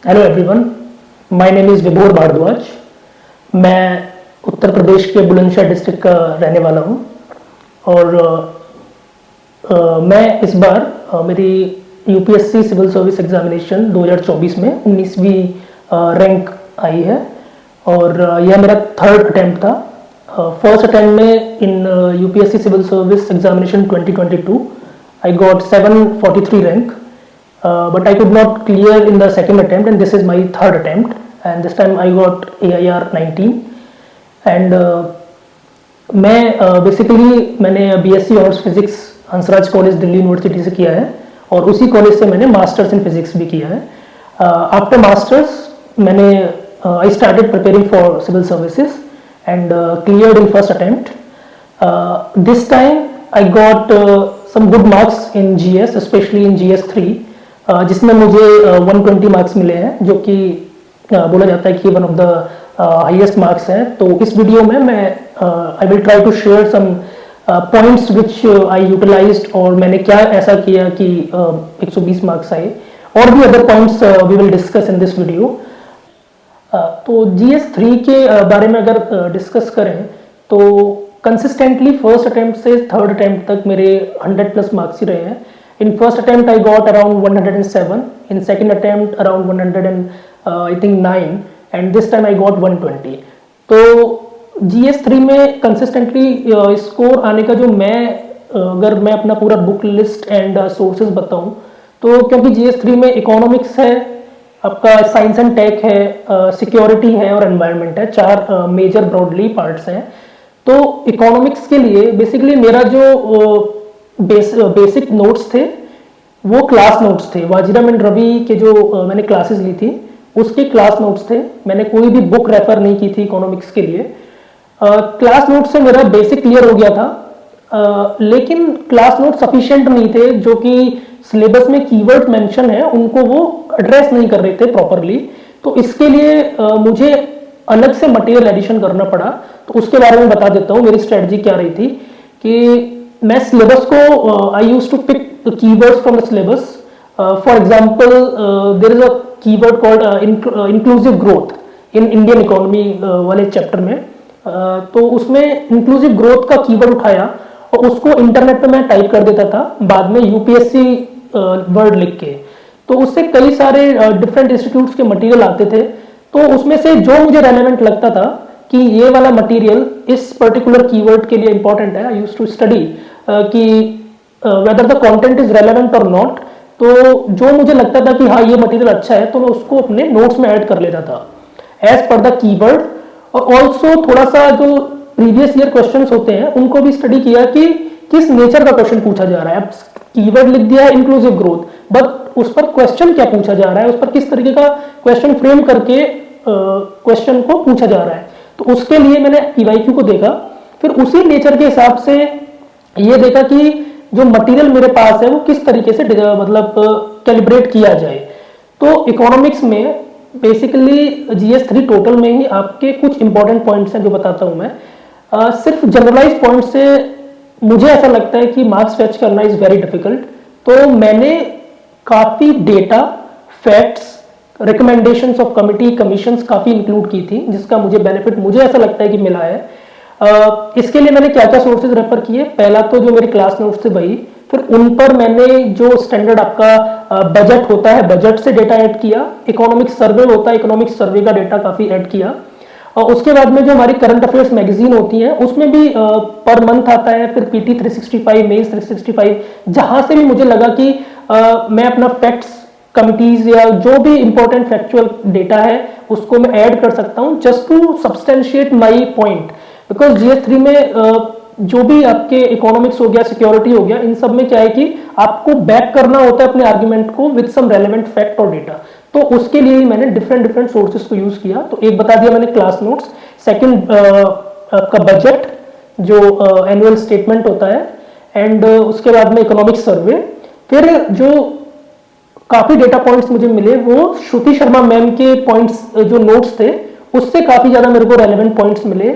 Hello everyone, my name is विभोर भारद्वाज। मैं उत्तर प्रदेश के बुलंदशहर डिस्ट्रिक्ट का रहने वाला हूँ और मैं इस बार मेरी यूपीएससी सिविल सर्विस एग्जामिनेशन 2024 में 19वीं रैंक आई है और यह मेरा थर्ड अटैम्प्ट था। फर्स्ट अटैम्प्ट में in UPSC civil service examination 2022 I got 743 rank. But I could not clear in the second attempt, and this is my third attempt, and this time I got AIR 19. And मैं basically मैंने BSc honours physics Hansraj college Delhi university से किया है और उसी college से मैंने masters in physics भी किया है. आफ्टर मास्टर्स मैंने I started preparing for civil services and cleared in first attempt. This time I got some good marks in GS, especially in GS3, जिसमें मुझे 120 मार्क्स मिले हैं, जो कि बोला जाता है कि one of the highest marks हैं. तो इस वीडियो में मैं I will try to share some points which I utilized और मैंने क्या ऐसा किया कि 120 मार्क्स आए, और भी other points we will discuss in this video. तो GS3 के बारे में अगर डिस्कस करें तो कंसिस्टेंटली फर्स्ट अटेम्प्ट से थर्ड अटेम्प्ट तक मेरे 100+ मार्क्स ही रहे हैं. In first attempt I got around 107, in second attempt around 109, and this time I got 120. तो GS3 में कंसिस्टेंटली स्कोर आने का जो अगर मैं अपना पूरा बुक लिस्ट एंड सोर्सेज बताऊं तो क्योंकि GS3 में इकोनॉमिक्स है, आपका साइंस एंड टेक है, सिक्योरिटी है और एनवायरनमेंट है, चार मेजर ब्रॉडली पार्ट्स हैं. तो इकोनॉमिक्स के लिए बेसिकली मेरा जो बेसिक नोट्स थे वो क्लास नोट्स थे. वाजीराम एंड रवि के जो मैंने क्लासेस ली थी उसके क्लास नोट्स थे. मैंने कोई भी बुक रेफर नहीं की थी इकोनॉमिक्स के लिए. क्लास नोट्स से मेरा बेसिक क्लियर हो गया था, लेकिन क्लास नोट सफिशिएंट नहीं थे. जो कि सिलेबस में कीवर्ड मेंशन है उनको वो एड्रेस नहीं कर रहे थे प्रॉपरली. तो इसके लिए मुझे अलग से मटेरियल एडिशन करना पड़ा. तो उसके बारे में बता देता हूँ मेरी स्ट्रेटजी क्या रही थी. कि मैं सिलेबस को I used to pick keywords from the syllabus. For example there is a keyword called inclusive growth in Indian economy वाले चैप्टर में. तो उसमें इंक्लूसिव ग्रोथ का कीवर्ड उठाया और उसको इंटरनेट पे मैं टाइप कर देता था बाद में यूपीएससी वर्ड लिख के. तो उससे कई सारे डिफरेंट इंस्टीट्यूट्स के मटेरियल आते थे. तो उसमें से जो मुझे रेलेवेंट लगता था कि ये वाला मटेरियल इस पर्टिकुलर कीवर्ड के लिए इंपॉर्टेंट है, आई यूज्ड टू स्टडी कि whether the content is relevant और नॉट. तो जो मुझे लगता था कि हाँ ये मटेरियल अच्छा है तो मैं उसको अपने नोट्स में ऐड कर लेता था एज पर द कीवर्ड. और ऑल्सो थोड़ा सा जो प्रीवियस ईयर क्वेश्चंस होते हैं उनको भी स्टडी किया कि किस नेचर का क्वेश्चन पूछा जा रहा है. अब कीवर्ड लिख दिया है इंक्लूसिव ग्रोथ, बट उस पर क्वेश्चन क्या पूछा जा रहा है, उस पर किस तरीके का क्वेश्चन फ्रेम करके क्वेश्चन को पूछा जा रहा है. तो उसके लिए मैंने PYQ को देखा, फिर उसी नेचर के हिसाब से ये देखा कि जो मटेरियल मेरे पास है वो किस तरीके से मतलब कैलिब्रेट किया जाए. तो इकोनॉमिक्स में बेसिकली GS3 टोटल में ही आपके कुछ इंपॉर्टेंट पॉइंट्स हैं जो बताता हूं मैं. सिर्फ जनरलाइज पॉइंट से मुझे ऐसा लगता है कि मार्क्स फेच करना इज वेरी डिफिकल्ट. तो मैंने काफी data, facts, recommendations of committee, commissions काफी इंक्लूड की थी, जिसका मुझे बेनिफिट मुझे ऐसा लगता है कि मिला है. इसके लिए मैंने क्या क्या सोर्सेज रेफर किए. पहला तो जो मेरे क्लास नोट्स थे वही, फिर उन पर मैंने जो स्टैंडर्ड आपका बजट होता है बजट से डेटा ऐड किया. इकोनॉमिक सर्वे होता है, इकोनॉमिक सर्वे का डेटा काफी ऐड किया. और उसके बाद में जो हमारी करंट अफेयर्स मैगजीन होती है उसमें भी पर मंथ आता है. फिर PT 365, मेंस 365, जहां से भी मुझे लगा कि मैं अपना फैक्ट्स, कमिटीज या जो भी इंपॉर्टेंट फैक्चुअल डेटा है उसको मैं ऐड कर सकता हूं just to substantiate my point. Because GS3 में जो भी आपके इकोनॉमिक्स हो गया, सिक्योरिटी हो गया, इन सब में क्या है कि आपको बैक करना होता है अपने आर्गुमेंट को विद सम रेलेवेंट फैक्ट और डेटा. तो उसके लिए ही मैंने डिफरेंट सोर्सेज को यूज किया. तो एक बता दिया मैंने क्लास नोट्स, सेकंड आपका बजट जो एनुअल स्टेटमेंट होता है, एंड उसके बाद में इकोनॉमिक सर्वे. फिर जो काफी डेटा पॉइंट्स मुझे मिले वो श्रुति शर्मा मैम के पॉइंट्स जो नोट्स थे उससे काफी ज्यादा मेरे को रेलेवेंट पॉइंट्स मिले.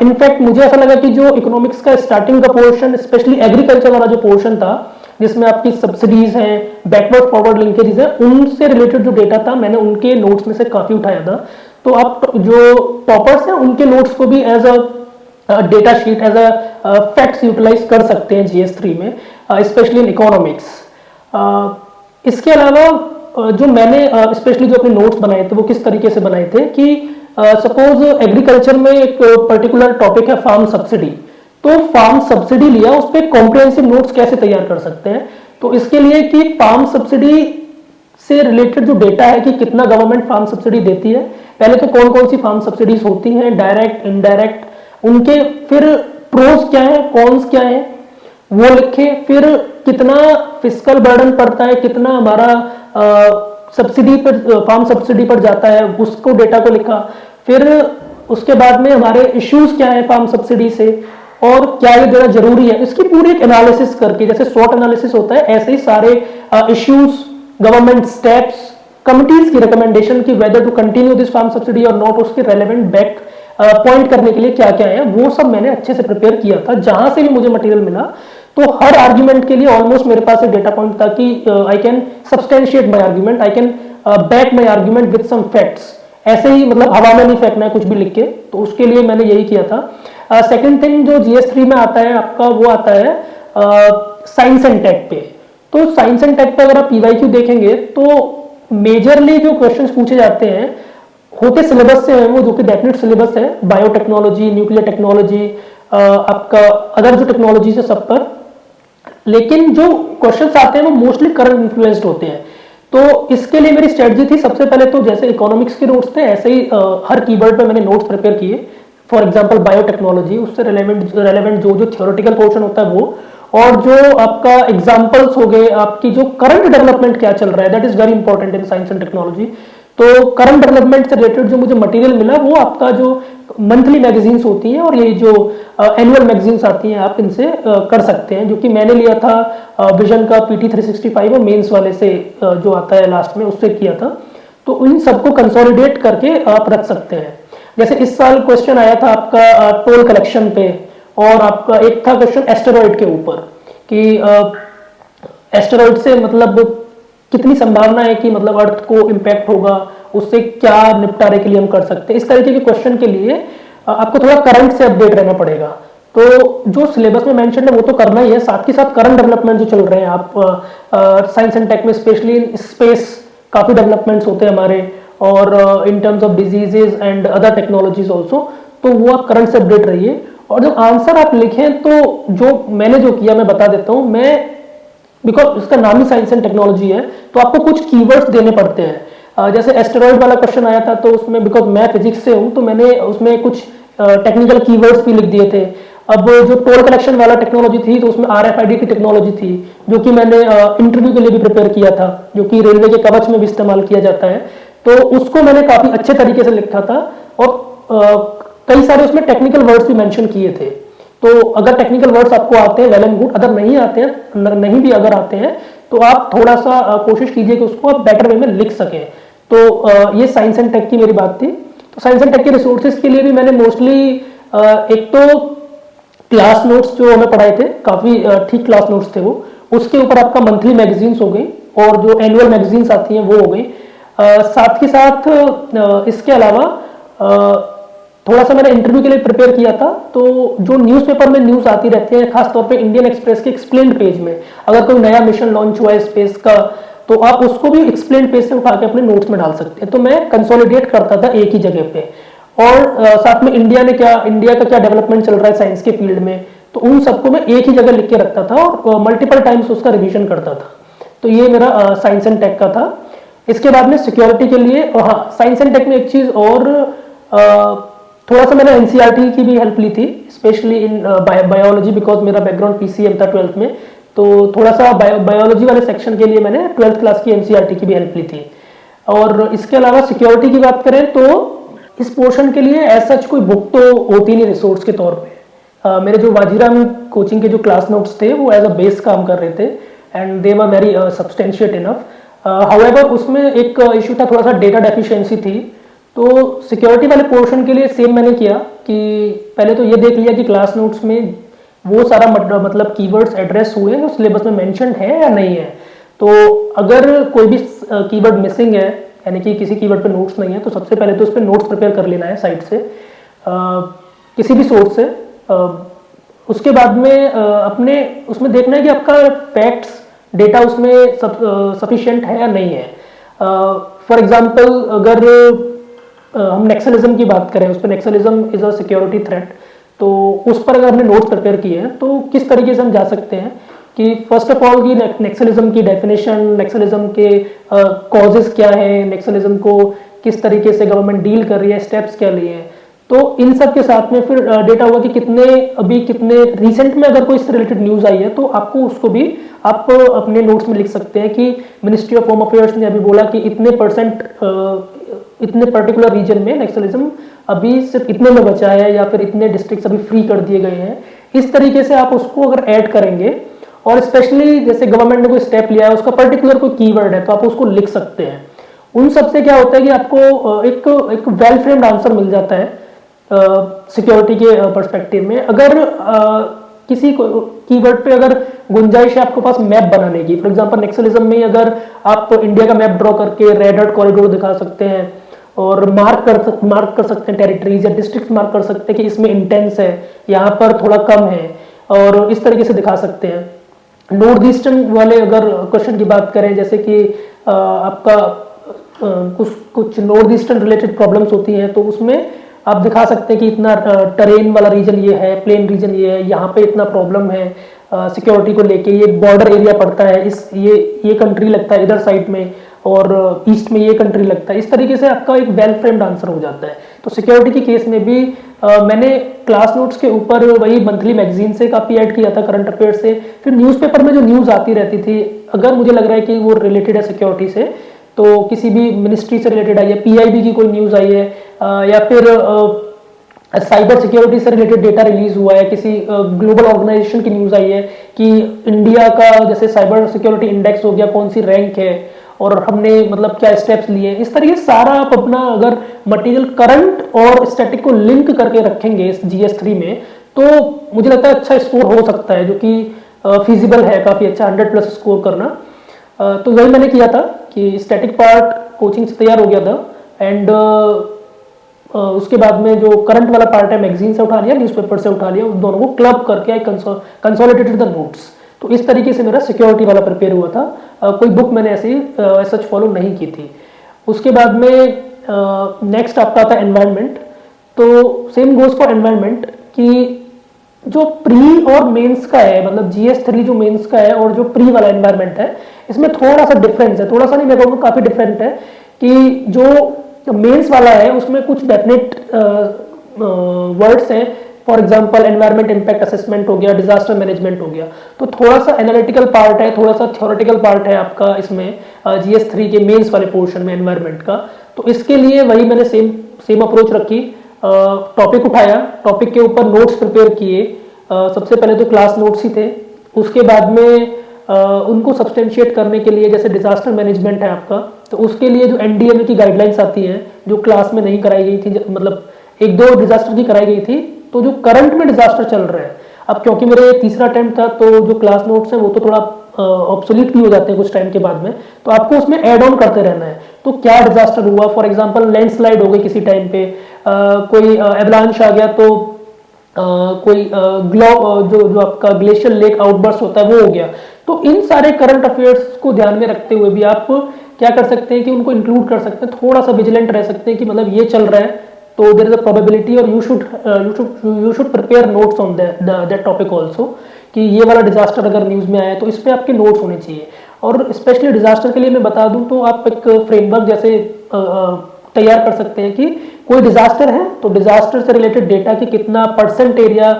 इनफैक्ट मुझे ऐसा लगा कि जो इकोनॉमिक्स का स्टार्टिंग का पोर्शन, स्पेशली एग्रीकल्चर वाला जो पोर्शन था, जिसमें आपकी सब्सिडीज हैं, बैकवर्ड फॉरवर्ड लिंकेजेस हैं, उनसे रिलेटेड जो डेटा था मैंने उनके नोट्स में से काफी उठाया था। तो आप जो टॉपर्स हैं उनके नोट्स को भी as a data sheet, as a facts utilize कर सकते हैं GS3 में, स्पेशली इन इकोनॉमिक्स। इसके अलावा जो मैंने स्पेशली जो अपने नोट्स बनाए थे वो किस तरीके से बनाए थे कि सपोज एग्रीकल्चर में एक पर्टिकुलर टॉपिक है फार्म सब्सिडी, तो फार्म सब्सिडी लिया, उस पर कॉम्प्रिहेंसिव नोट्स कैसे तैयार कर सकते हैं। तो इसके लिए कि फार्म सब्सिडी से रिलेटेड जो डेटा है कि कितना गवर्नमेंट फार्म सब्सिडी देती है, पहले तो कौन कौन सी फार्म सब्सिडीज होती हैं, डायरेक्ट, इनडायरेक्ट, उनके फिर प्रोज क्या है, कॉन्स क्या है, वो लिखे। फिर कितना फिस्कल बर्डन पड़ता है, कितना हमारा सब्सिडी पर, फार्म सब्सिडी पर जाता है, उसको डेटा को लिखा। फिर उसके बाद में हमारे इश्यूज क्या है फार्म सब्सिडी से, और क्या ये देना जरूरी है, इसकी पूरी एक एनालिसिस करके, जैसे SWOT एनालिसिस होता है ऐसे ही सारे इश्यूज, गवर्नमेंट स्टेप्स, कमिटीज की रिकमेंडेशन की whether to continue this farm subsidy और नॉट, उसके रेलेवेंट बैक पॉइंट करने के लिए क्या क्या है, वो सब मैंने अच्छे से प्रिपेयर किया था। जहां से भी मुझे मटेरियल मिला तो हर आर्ग्यूमेंट के लिए ऑलमोस्ट मेरे पास एक डेटा पॉइंट था कि I can substantiate my argument, I can back my argument with some facts. ऐसे ही मतलब हवा में नहीं फेंकना है कुछ भी लिख के, तो उसके लिए मैंने यही किया था। सेकंड थिंग जो GS3 में आता है आपका, वो आता है साइंस एंड टेक पे। तो साइंस एंड टेक पे अगर आप PYQ देखेंगे तो मेजरली जो क्वेश्चंस पूछे जाते हैं होते सिलेबस से हैं, वो जो कि डेफिनेट सिलेबस है, बायोटेक्नोलॉजी, न्यूक्लियर टेक्नोलॉजी, आपका अदर जो टेक्नोलॉजी है सब पर। लेकिन जो क्वेश्चंस आते हैं वो मोस्टली करंट इन्फ्लुएंस्ड होते हैं। तो इसके लिए मेरी स्ट्रेटजी थी, सबसे पहले तो जैसे इकोनॉमिक्स के नोट्स थे ऐसे ही हर कीवर्ड पे मैंने नोट्स प्रिपेयर किए। फॉर एग्जांपल बायोटेक्नोलॉजी, उससे रेलेवेंट जो थियोरेटिकल पोर्शन होता है वो, और जो आपका एग्जांपल्स हो गए, आपकी जो करंट डेवलपमेंट क्या चल रहा है, that is very important in science and technology. तो करंट डेवलपमेंट से रिलेटेड जो मुझे मटेरियल मिला वो आपका जो मंथली मैगजीन्स होती हैं और ये जो एनुअल मैगजीन्स आती हैं, आप इनसे कर सकते हैं, जो कि मैंने लिया था विजन का PT 365 और मेंस वाले से जो आता है लास्ट में, उससे किया था। तो इन सबको कंसोलिडेट करके आप रख सकते हैं। जैसे इस साल क्वेश्चन आया था आपका टोल कलेक्शन पे, और आपका एक था क्वेश्चन एस्टेरॉइड के ऊपर कि एस्टेरॉइड से मतलब कितनी संभावना है कि मतलब अर्थ को इम्पैक्ट होगा, उससे क्या निपटारे के लिए हम कर सकते हैं। इस तरीके के क्वेश्चन के लिए आपको थोड़ा करंट से अपडेट रहना पड़ेगा। तो जो सिलेबस में मेंशन है वो तो करना ही है, साथ ही साथ करंट डेवलपमेंट जो चल रहे हैं आप साइंस एंड टेक में, स्पेशली इन स्पेस काफी डेवलपमेंट्स होते हैं हमारे, और in terms of diseases and other technologies also, तो वो आप करंट से अपडेट रहिए। और जब आंसर आप लिखें तो जो मैंने जो किया मैं बता देता हूं, मैं बिकॉज इसका नाम ही साइंस एंड टेक्नोलॉजी है तो आपको कुछ कीवर्ड्स देने पड़ते हैं। जैसे एस्टेरॉइड वाला क्वेश्चन आया था तो उसमें बिकॉज मैं फिजिक्स से हूं तो मैंने उसमें कुछ टेक्निकल कीवर्ड्स भी लिख दिए थे। अब जो टोल कलेक्शन वाला टेक्नोलॉजी थी तो उसमें RFID की टेक्नोलॉजी थी, जो कि मैंने इंटरव्यू के लिए भी प्रिपेयर किया था, जो कि रेलवे के कवच में भी इस्तेमाल किया जाता है, तो उसको मैंने काफी अच्छे तरीके से लिखा था। और कई सारे उसमें टेक्निकल वर्ड्स भी मेंशन किए थे। तो अगर टेक्निकल वर्ड्स आपको आते हैं वेल एंड गुड, अगर नहीं आते हैं, नहीं भी अगर आते हैं तो आप थोड़ा सा कोशिश कीजिए कि उसको आप बेटर वे में लिख सकें। तो ये साइंस एंड टेक की मेरी बात थी। तो साइंस एंड टेक के रिसोर्सेज के लिए भी मैंने मोस्टली एक तो क्लास नोट्स जो हमें पढ़ाए थे, काफी ठीक क्लास नोट्स थे वो, उसके ऊपर आपका मंथली मैगजीन्स हो गई और जो एनुअल मैगजीन्स आती हैं वो हो गई। साथ ही साथ इसके अलावा थोड़ा सा मैंने इंटरव्यू के लिए प्रिपेयर किया था। तो जो न्यूज़पेपर में न्यूज़ आती रहती है, खासतौर पे इंडियन एक्सप्रेस के एक्सप्लेन्ड पेज में, अगर कोई नया मिशन लॉन्च हुआ है स्पेस का तो आप उसको भी एक्सप्लेन्ड पेज से उठा के अपने नोट्स में डाल सकते हैं। तो मैं कंसोलिडेट करता था एक ही जगह पे, और साथ में इंडिया का क्या डेवलपमेंट चल रहा है साइंस के फील्ड में, तो उन सबको मैं एक ही जगह लिख के रखता था और मल्टीपल टाइम्स उसका रिविजन करता था। तो ये मेरा साइंस एंड टेक का था। इसके बाद में सिक्योरिटी के लिए, हाँ, साइंस एंड टेक में एक चीज और थोड़ा सा मैंने NCERT की भी हेल्प ली थी, स्पेशली इन बायोलॉजी, बिकॉज मेरा बैकग्राउंड PCM था 12th में, तो थोड़ा सा बायोलॉजी वाले सेक्शन के लिए मैंने 12th क्लास की NCERT की भी हेल्प ली थी। और इसके अलावा सिक्योरिटी की बात करें तो इस पोर्शन के लिए एज सच कोई बुक तो होती नहीं रिसोर्स के तौर पे। मेरे जो वाजीराम कोचिंग के जो क्लास नोट्स थे वो एज अ बेस काम कर रहे थे and they were very substantiate enough. However उसमें एक इशू था, थोड़ा सा डेटा डेफिशिएंसी थी। तो सिक्योरिटी वाले पोर्शन के लिए सेम मैंने किया कि पहले तो ये देख लिया कि क्लास नोट्स में वो सारा मतलब कीवर्ड्स एड्रेस हुए हैं, सिलेबस में मेंशन है या नहीं है। तो अगर कोई भी कीवर्ड मिसिंग है, यानी कि किसी कीवर्ड पे नोट्स नहीं है, तो सबसे पहले तो उस पर नोट्स प्रिपेयर कर लेना है साइट से, किसी भी सोर्स से। उसके बाद में अपने उसमें देखना है कि आपका फैक्ट्स डेटा उसमें सफिशिएंट है या नहीं है। फॉर एग्जांपल अगर हम नेक्सलिज्म की बात करें, उस पर Naxalism is a security threat, तो उस पर अगर हमने नोट्स प्रिपेयर किए हैं तो किस तरीके से हम जा सकते हैं कि फर्स्ट ऑफ ऑल की नेक्सलिज्म की डेफिनेशन, नेक्सलिज्म के कॉजेज क्या है, नेक्सलिज्म को किस तरीके से गवर्नमेंट डील कर रही है, स्टेप्स क्या लिए हैं। तो इन सब के साथ में फिर डेटा होगा कि कितने रिसेंट में अगर कोई इससे रिलेटेड न्यूज आई है तो आपको उसको भी आप अपने नोट्स में लिख सकते हैं कि मिनिस्ट्री ऑफ होम अफेयर्स ने अभी बोला कि इतने परसेंट इतने पर्टिकुलर रीजन में नक्सलिज्म अभी सिर्फ इतने में बचा है, या फिर इतने डिस्ट्रिक्ट्स अभी फ्री कर दिए गए हैं। इस तरीके से आप उसको अगर ऐड करेंगे, और स्पेशली जैसे गवर्नमेंट ने कोई स्टेप लिया है, उसका पर्टिकुलर कोई कीवर्ड है, तो आप उसको लिख सकते हैं। उन सब से क्या होता है कि आपको एक वेल फ्रेम्ड आंसर मिल जाता है सिक्योरिटी के पर्सपेक्टिव में। अगर किसी कीवर्ड पे अगर गुंजाइश है आपके पास मैप बनाने की, फॉर एग्जांपल नक्सलिज्म में अगर आप इंडिया का मैप ड्रॉ करके रेड अलर्ट कॉरिडोर दिखा सकते हैं और मार्क कर सकते हैं टेरिटरीज या डिस्ट्रिक्ट मार्क कर सकते हैं कि इसमें इंटेंस है, यहाँ पर थोड़ा कम है, और इस तरीके से दिखा सकते हैं। नॉर्थ ईस्टर्न वाले अगर क्वेश्चन की बात करें, जैसे कि आपका कुछ नॉर्थ ईस्टर्न रिलेटेड प्रॉब्लम्स होती हैं, तो उसमें आप दिखा सकते हैं कि इतना टेरेन वाला रीजन ये है, प्लेन रीजन ये है, यहाँ पे इतना प्रॉब्लम है सिक्योरिटी को लेके, ये बॉर्डर एरिया पड़ता है, इस ये कंट्री लगता है इधर साइड में, और ईस्ट में ये कंट्री लगता है। इस तरीके से आपका एक वेल फ्रेम्ड आंसर हो जाता है। तो सिक्योरिटी के केस में भी मैंने क्लास नोट्स के ऊपर वही मंथली मैगजीन से काफ़ी ऐड किया था, करंट अफेयर से। फिर न्यूज़पेपर में जो न्यूज़ आती रहती थी, अगर मुझे लग रहा है कि वो रिलेटेड है सिक्योरिटी से, तो किसी भी मिनिस्ट्री से रिलेटेड आई है, पीआईबी की कोई न्यूज़ आई है, या फिर साइबर सिक्योरिटी से रिलेटेड डेटा रिलीज हुआ है, किसी ग्लोबल ऑर्गेनाइजेशन की न्यूज़ आई है कि इंडिया का जैसे साइबर सिक्योरिटी इंडेक्स हो गया, कौन सी रैंक है, और हमने मतलब क्या स्टेप्स लिए। इस तरीके से सारा आप अपना अगर मटेरियल करंट और स्टैटिक को लिंक करके रखेंगे इस GS3 में, तो मुझे लगता है अच्छा स्कोर हो सकता है, जो कि फिजिबल है, काफ़ी अच्छा 100+ स्कोर करना। तो वही मैंने किया था कि स्टैटिक पार्ट कोचिंग से तैयार हो गया था, एंड उसके बाद में जो करंट वाला पार्ट है मैगजीन से उठा लिया, न्यूज़पेपर से उठा लिया, उन दोनों को क्लब करके आई कंसोलिडेटेड द नोट्स। तो इस तरीके से मेरा सिक्योरिटी वाला प्रिपेयर हुआ था। कोई बुक मैंने ऐसी सच फॉलो नहीं की थी। उसके बाद में नेक्स्ट आपका आता है एनवायरनमेंट। तो सेम गोज फॉर एनवायरनमेंट कि जो प्री और मेंस का है, मतलब GS3 जो मेंस का है और जो प्री वाला एनवायरनमेंट है, इसमें थोड़ा सा डिफरेंस है, थोड़ा सा नहीं, मैं कहूँगा काफ़ी डिफरेंट है। कि जो मेंस वाला है उसमें कुछ डेफिनेट वर्ड्स हैं, for example environment impact assessment हो गया, डिजास्टर मैनेजमेंट हो गया, तो थोड़ा सा एनालिटिकल पार्ट है, थोड़ा सा थ्योरेटिकल पार्ट है आपका इसमें GS3 के मेंस वाले पोर्शन में एनवायरनमेंट का। तो इसके लिए वही मैंने सेम अप्रोच रखी, टॉपिक उठाया, टॉपिक के ऊपर नोट्स प्रिपेयर किए। सबसे पहले तो क्लास नोट्स ही थे, उसके बाद में उनको सब्सटेंशिएट करने के लिए जैसे डिजास्टर मैनेजमेंट है आपका, तो उसके लिए जो NDMA की गाइडलाइंस आती हैं जो क्लास में नहीं कराई गई थी, मतलब 1-2 डिजास्टर की कराई गई थी, तो जो करंट में डिजास्टर चल रहा है अब, क्योंकि मेरे तीसरा अटेम्प्ट था, तो जो क्लास नोट्स हैं वो तो थोड़ा ऑब्सोलीट भी हो जाते हैं कुछ टाइम के बाद में, तो आपको उसमें ऐड ऑन करते रहना है। तो क्या डिजास्टर हुआ, फॉर एग्जांपल लैंडस्लाइड हो गई किसी टाइम पे, कोई एवलांच आ गया, तो कोई जो आपका ग्लेशियर लेक आउटबर्स्ट होता है वो हो गया। तो इन सारे करंट अफेयर्स को ध्यान में रखते हुए भी आप क्या कर सकते हैं कि उनको इंक्लूड कर सकते हैं, थोड़ा सा विजिलेंट रह सकते हैं कि मतलब ये चल रहा है, तो देयर इज अ प्रोबेबिलिटी, और you should prepare notes on that topic also, कि ये वाला डिजास्टर अगर न्यूज में आया तो इस पे आपके नोट्स होने चाहिए। और स्पेशली डिजास्टर के लिए मैं बता दूं तो आप एक फ्रेमवर्क जैसे तैयार कर सकते हैं कि कोई डिजास्टर है तो डिजास्टर से रिलेटेड डेटा कि कितना % एरिया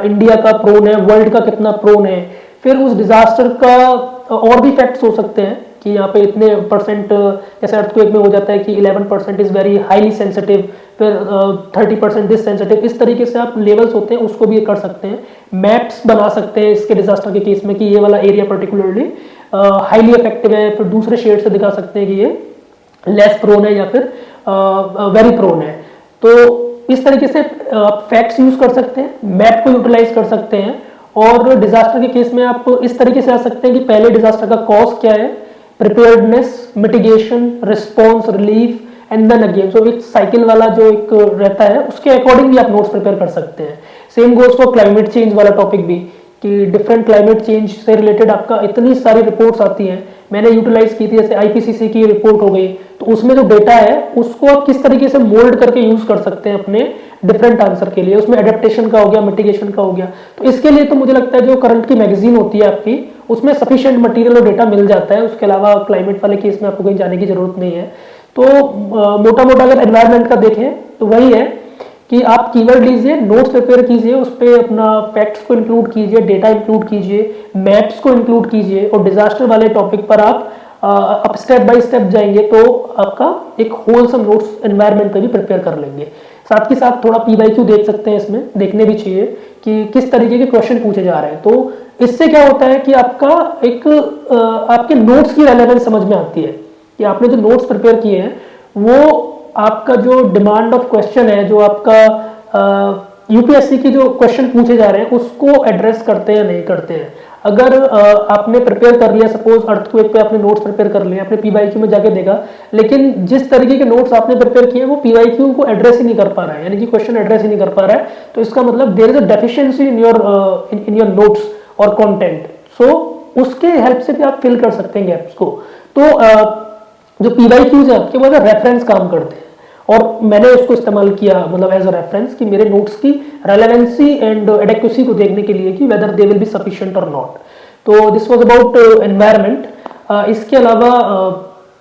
इंडिया का प्रोन है, वर्ल्ड का कितना प्रोन है, फिर उस डिजास्टर का और भी फैक्ट्स हो सकते हैं कि यहाँ पे इतने %, जैसे अर्थक्वेक में हो जाता है कि 11% इज वेरी हाईली सेंसिटिव, फिर 30% डिस सेंसिटिव, इस तरीके से आप लेवल्स होते हैं उसको भी कर सकते हैं। मैप्स बना सकते हैं इसके डिजास्टर के केस में कि ये वाला एरिया पर्टिकुलरली हाईली इफेक्टिव है, फिर दूसरे शेड से दिखा सकते हैं कि ये लेस प्रोन है या फिर वेरी प्रोन है। तो इस तरीके से आप फैक्ट्स यूज कर सकते हैं, मैप को यूटिलाइज कर सकते हैं, और डिजास्टर के केस में आप इस तरीके से आ सकते हैं कि पहले डिजास्टर का कॉज क्या है, preparedness, mitigation, response, relief and then again. So एक साइकिल वाला जो एक रहता है उसके अकॉर्डिंग भी आप नोट्स प्रिपेयर कर सकते हैं। Same goes for climate change वाला टॉपिक भी, कि डिफरेंट क्लाइमेट चेंज से रिलेटेड आपका इतनी सारी रिपोर्ट्स आती हैं, मैंने यूटिलाइज की थी, जैसे आईपीसीसी की रिपोर्ट हो गई, तो उसमें जो डेटा है उसको आप किस तरीके से मोल्ड करके यूज कर सकते हैं अपने डिफरेंट आंसर के लिए, उसमें एडेप्टेशन का हो गया, मिटिगेशन का हो गया। तो इसके लिए तो मुझे लगता है जो करंट की मैगजीन होती है आपकी, उसमें सफिशिएंट मटेरियल और डेटा मिल जाता है। उसके अलावा क्लाइमेट वाले केस में आपको कहीं जाने की जरूरत नहीं है। तो मोटा मोटा अगर एनवायरमेंट का देखें तो वही है कि आप कीवर्ड लीजिए, नोट्स प्रिपेयर कीजिए, उस पर अपना फैक्ट्स को इंक्लूड कीजिए, डेटा इंक्लूड कीजिए, मैप्स को इंक्लूड कीजिए, और डिजास्टर वाले टॉपिक पर आप स्टेप बाय स्टेप जाएंगे तो आपका एक होलसम नोट्स एनवायरनमेंट पे भी प्रिपेयर कर लेंगे। साथ के साथ थोड़ा पीवाईक्यू देख सकते हैं, इसमें देखने भी चाहिए कि किस तरीके के क्वेश्चन पूछे जा रहे हैं। तो इससे क्या होता है कि आपका एक आपके नोट्स की रेलेवेंस समझ में आती है कि आपने जो नोट्स प्रिपेयर किए हैं वो आपका जो डिमांड ऑफ क्वेश्चन है, जो आपका यूपीएससी की जो क्वेश्चन पूछे जा रहे हैं उसको एड्रेस करते हैं या नहीं करते हैं। अगर आपने प्रिपेयर कर लिया, सपोज अर्थक्वेक पे आपने नोट्स प्रिपेयर कर लिए, आपने पीवाईक्यू में जाके देखा, लेकिन जिस तरीके के नोट्स आपने प्रिपेयर किए वो पीवाईक्यू को एड्रेस ही नहीं कर पा रहा है, यानी कि क्वेश्चन एड्रेस ही नहीं कर पा रहा है, तो इसका मतलब there is a deficiency in your notes और कंटेंट। सो उसके हेल्प से भी आप फिल कर सकते हैं गैप्स को। तो जो पीवाईक्यूज है आपके वो रेफरेंस काम करते हैं, और मैंने उसको इस्तेमाल किया मतलब एज अ रेफरेंस कि मेरे नोट्स की रेलेवेंसी एंड एडेक्वेसी को देखने के लिए कि whether they will be sufficient और नॉट। तो दिस वाज अबाउट एनवायरनमेंट। इसके अलावा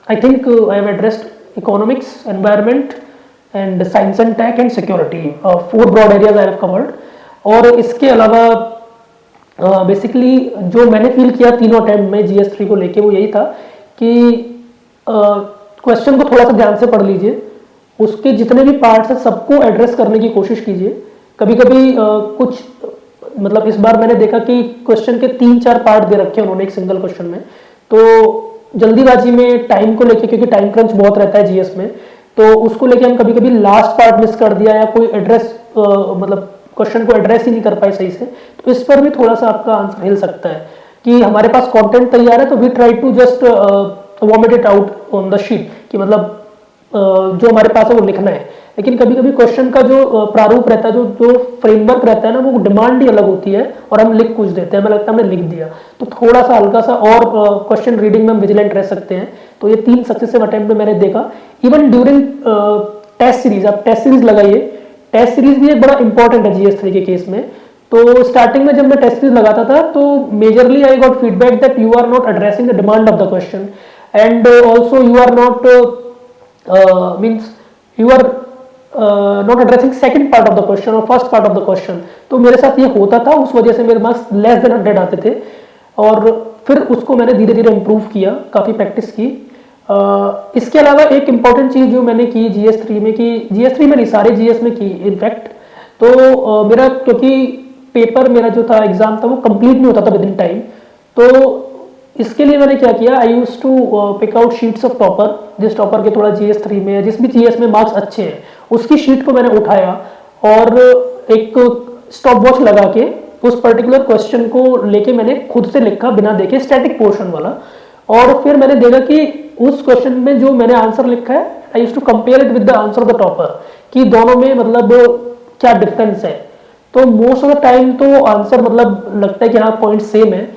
I think I have addressed economics, environment and science and tech and security, 4 broad areas I have covered. और इसके अलावा बेसिकली जो मैंने फील किया तीनों अटेम्प्ट में GS3 को लेके वो यही था कि क्वेश्चन को थोड़ा सा ध्यान से पढ़ लीजिए, उसके जितने भी पार्ट्स हैं सबको एड्रेस करने की कोशिश कीजिए। कभी कभी कुछ मतलब इस बार मैंने देखा कि क्वेश्चन के 3-4 पार्ट दे रखे हैं उन्होंने एक सिंगल क्वेश्चन में, तो जल्दीबाजी में टाइम को लेके, क्योंकि टाइम क्रंच बहुत रहता है जीएस में, तो उसको लेके हम कभी कभी लास्ट पार्ट मिस कर दिया या कोई एड्रेस मतलब क्वेश्चन को एड्रेस ही नहीं कर पाए सही से। तो इस पर भी थोड़ा सा आपका आंसर हिल सकता है कि हमारे पास कंटेंट तैयार है तो we try to just vomit it out on the sheet, कि मतलब जो हमारे पास है वो लिखना है। लेकिन कभी कभी क्वेश्चन का जो प्रारूप रहता है, जो फ्रेमवर्क रहता है ना, वो डिमांड ही अलग होती है और हम लिख कुछ देते हैं, हमें लगता है हमने लिख दिया। तो थोड़ा सा हल्का सा और क्वेश्चन रीडिंग में हम विजिलेंट रह सकते हैं। तो ये 3 सक्सेसिव अटेम्प्ट में मैंने देखा। इवन ड्यूरिंग टेस्ट सीरीज, आप टेस्ट सीरीज लगाइए, टेस्ट सीरीज भी एक बड़ा इंपॉर्टेंट है GS3 के केस में। तो स्टार्टिंग में जब मैं टेस्ट सीरीज लगाता था तो majorly I got feedback that you are not addressing the demand of the question and also you are not means you are not addressing second part of the question or first part of the question। तो मेरे साथ ये होता था, उस वजह से मेरे मार्क्स लेस देन 100 आते थे। और फिर उसको मैंने धीरे धीरे इम्प्रूव किया, काफ़ी प्रैक्टिस की। इसके अलावा एक इंपॉर्टेंट चीज़ जो मैंने की GS3 में, की GS3 में नहीं सारे GS में की इनफैक्ट, तो मेरा क्योंकि पेपर मेरा जो था एग्जाम था वो कंप्लीट नहीं होता था विद इन टाइम, तो इसके लिए मैंने क्या किया, I use to pick out sheets of topper, जिस टॉपर के थोड़ा GS3 में, जिस भी GS में मार्क्स अच्छे हैं उसकी शीट को मैंने उठाया और एक स्टॉप वॉच लगा के उस पर्टिकुलर क्वेश्चन को लेके मैंने खुद से लिखा बिना देखे, स्टैटिक पोर्शन वाला। और फिर मैंने देखा कि उस क्वेश्चन में जो मैंने आंसर लिखा है, I use to compare it with the answer of the topper, कि दोनों में मतलब क्या डिफरेंस है। तो मोस्ट ऑफ द टाइम तो आंसर मतलब लगता है कि हाँ पॉइंट सेम है।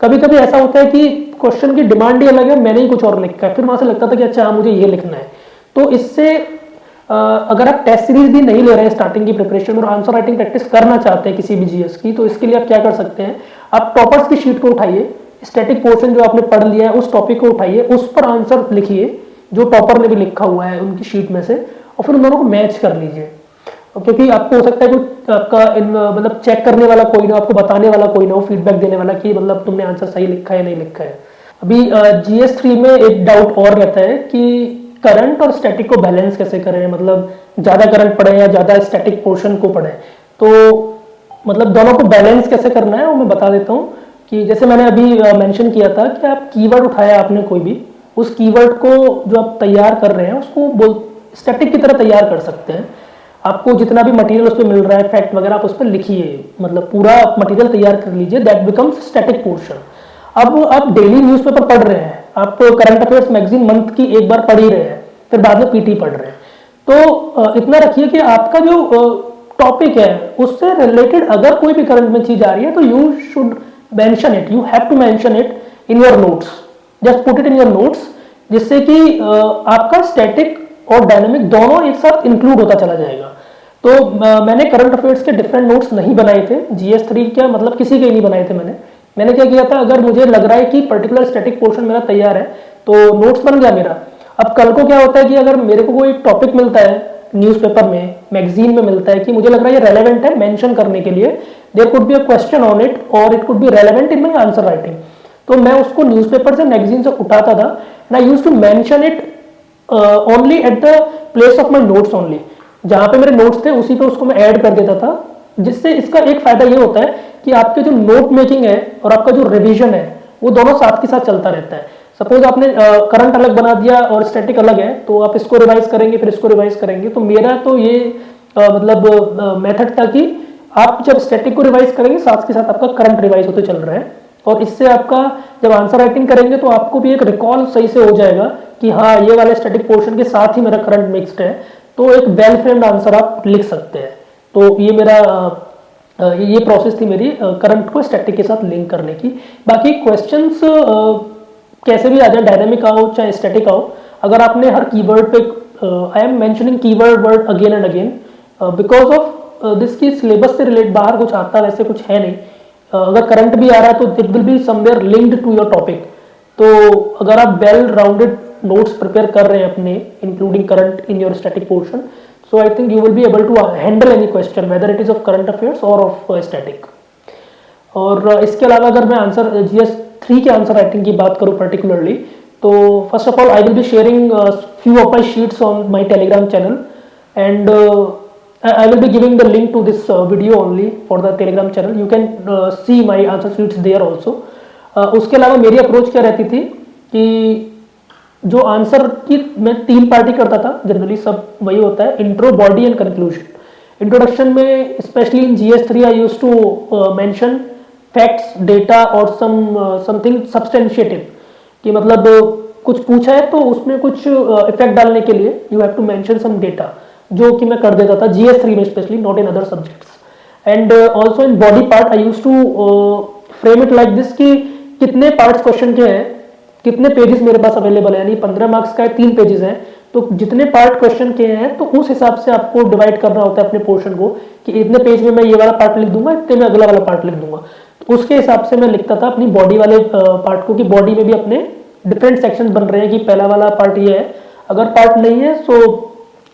कभी कभी ऐसा होता है कि क्वेश्चन की डिमांड ही अलग है, मैंने ही कुछ और लिखा है, फिर वहां से लगता था कि अच्छा हाँ मुझे ये लिखना है। तो इससे अगर आप टेस्ट सीरीज भी नहीं ले रहे हैं स्टार्टिंग की प्रिपरेशन और आंसर राइटिंग प्रैक्टिस करना चाहते हैं किसी भी GS की, तो इसके लिए आप क्या कर सकते हैं, आप टॉपर्स की शीट को उठाइए, स्टैटिक पोर्शन जो आपने पढ़ लिया है उस टॉपिक को उठाइए, उस पर आंसर लिखिए जो टॉपर ने भी लिखा हुआ है उनकी शीट में से, और फिर उन दोनों को मैच कर लीजिए। क्योंकि आपको हो सकता है कोई आपका मतलब चेक करने वाला कोई ना, आपको बताने वाला कोई ना हो, फीडबैक देने वाला कि मतलब तुमने आंसर सही लिखा है या नहीं लिखा है। अभी GS3 में एक डाउट और रहता है कि करंट और स्टैटिक को बैलेंस कैसे करें, मतलब ज्यादा करंट पढ़े या ज्यादा स्टैटिक पोर्शन को पढ़े, तो मतलब दोनों को बैलेंस कैसे करना है वो मैं बता देता हूँ। कि जैसे मैंने अभी मेंशन किया था कि आप कीवर्ड उठाया आपने कोई भी, उस कीवर्ड को जो आप तैयार कर रहे हैं उसको स्टैटिक की तरह तैयार कर सकते हैं। आपको जितना भी मटेरियल उस पर मिल रहा है, फैक्ट वगैरह, आप उस पर लिखिए, मतलब पूरा मटेरियल तैयार कर लीजिए, दैट बिकम्स स्टैटिक पोर्शन। अब आप डेली न्यूज़पेपर पढ़ रहे हैं, आप करंट अफेयर्स मैगजीन मंथ की एक बार पढ़ ही रहे हैं, फिर बाद में पीटी पढ़ रहे हैं, तो इतना रखिए कि आपका जो टॉपिक है उससे रिलेटेड अगर कोई भी करंट में चीज आ रही है तो you should mention it, you have to mention it in your notes, just put it in your notes, जिससे कि आपका स्टैटिक और डायनामिक दोनों एक साथ इंक्लूड होता चला जाएगा। तो मैंने करंट अफेयर्स के डिफरेंट नोट्स नहीं बनाए थे, GS3 क्या मतलब किसी के नहीं बनाए थे मैंने क्या किया था, अगर मुझे लग रहा है कि पर्टिकुलर स्टैटिक पोर्शन मेरा तैयार है तो नोट्स बन गया मेरा। अब कल को क्या होता है कि अगर मेरे को कोई टॉपिक मिलता है न्यूज़पेपर में, मैगजीन में मिलता है कि मुझे लग रहा है ये रेलेवेंट है मेंशन करने के लिए, there could be a question on it और it could be relevant in my answer writing, तो मैं उसको न्यूज़पेपर से मैगजीन से उठाता था and I used to mention it only at the place of my notes only, जहां पे मेरे नोट्स थे उसी पे उसको मैं ऐड कर देता था, जिससे इसका एक फायदा ये होता है कि आपके जो नोट मेकिंग है और आपका जो रिवीजन है वो दोनों साथ के साथ चलता रहता है। सपोज आपने करंट अलग बना दिया और स्टैटिक अलग है, तो आप इसको रिवाइज करेंगे फिर इसको रिवाइज करेंगे, तो मेरा तो ये मतलब मेथड था कि आप जब स्टैटिक को रिवाइज करेंगे साथ के साथ आपका करंट रिवाइज होते चल रहा है, और इससे आपका जब आंसर राइटिंग करेंगे तो आपको भी एक रिकॉल सही से हो जाएगा कि हाँ ये वाले स्टैटिक पोर्शन के साथ ही मेरा करंट मिक्स्ड है, तो एक वेल फ्रेम्ड आंसर आप लिख सकते हैं। तो ये मेरा ये प्रोसेस थी मेरी करंट को स्टैटिक के साथ लिंक करने की। बाकी क्वेश्चंस कैसे भी आ जाए, डायनामिक आओ चाहे स्टैटिक आओ, अगर आपने हर कीवर्ड पे, I am mentioning keyword word again and again because of this की सिलेबस से रिलेट बाहर कुछ आता वैसे कुछ है नहीं, अगर करंट भी आ रहा है तो it will be somewhere linked to your topic. तो अगर आप वेल राउंडेड नोट्स प्रिपेयर कर रहे हैं अपने including current in your static portion, so I think you will be able to handle any question whether it is of current affairs or of static। और इसके अलावा अगर मैं आंसर GS3 के आंसर राइटिंग की बात करूं पर्टिकुलरली, तो first of all I will be sharing few of my sheets on my telegram channel and I will be giving the link to this video only for the telegram channel, you can see my answer sheets there also। उसके अलावा मेरी approach क्या रहती थी कि जो answer की मैं 3 पार्टी करता था जनरली, सब वही होता है, intro, body and conclusion. Introduction में specially in GS3 I used to mention facts, data और समथिंग सब्सटेंशिएटिव, कि मतलब कुछ पूछा है तो उसमें कुछ इफेक्ट डालने के लिए you have to mention some data, जो कि मैं कर देता था GS3 में specially, not in other subjects. And also in body part I used to frame it like this कि कितने पार्ट्स क्वेश्चन के हैं, कितने पेजेस मेरे पास अवेलेबल है, यानी 15 मार्क्स का है, 3 पेजेस हैं, तो जितने पार्ट क्वेश्चन के हैं तो उस हिसाब से आपको डिवाइड करना होता है अपने पोर्शन को, कि इतने पेज में मैं ये वाला पार्ट लिख दूंगा, इतने में अगला वाला पार्ट लिख दूंगा। तो उसके हिसाब से मैं लिखता था अपनी बॉडी वाले पार्ट को, कि बॉडी में भी अपने डिफरेंट सेक्शन बन रहे हैं, कि पहला वाला पार्ट ये है, अगर पार्ट नहीं है so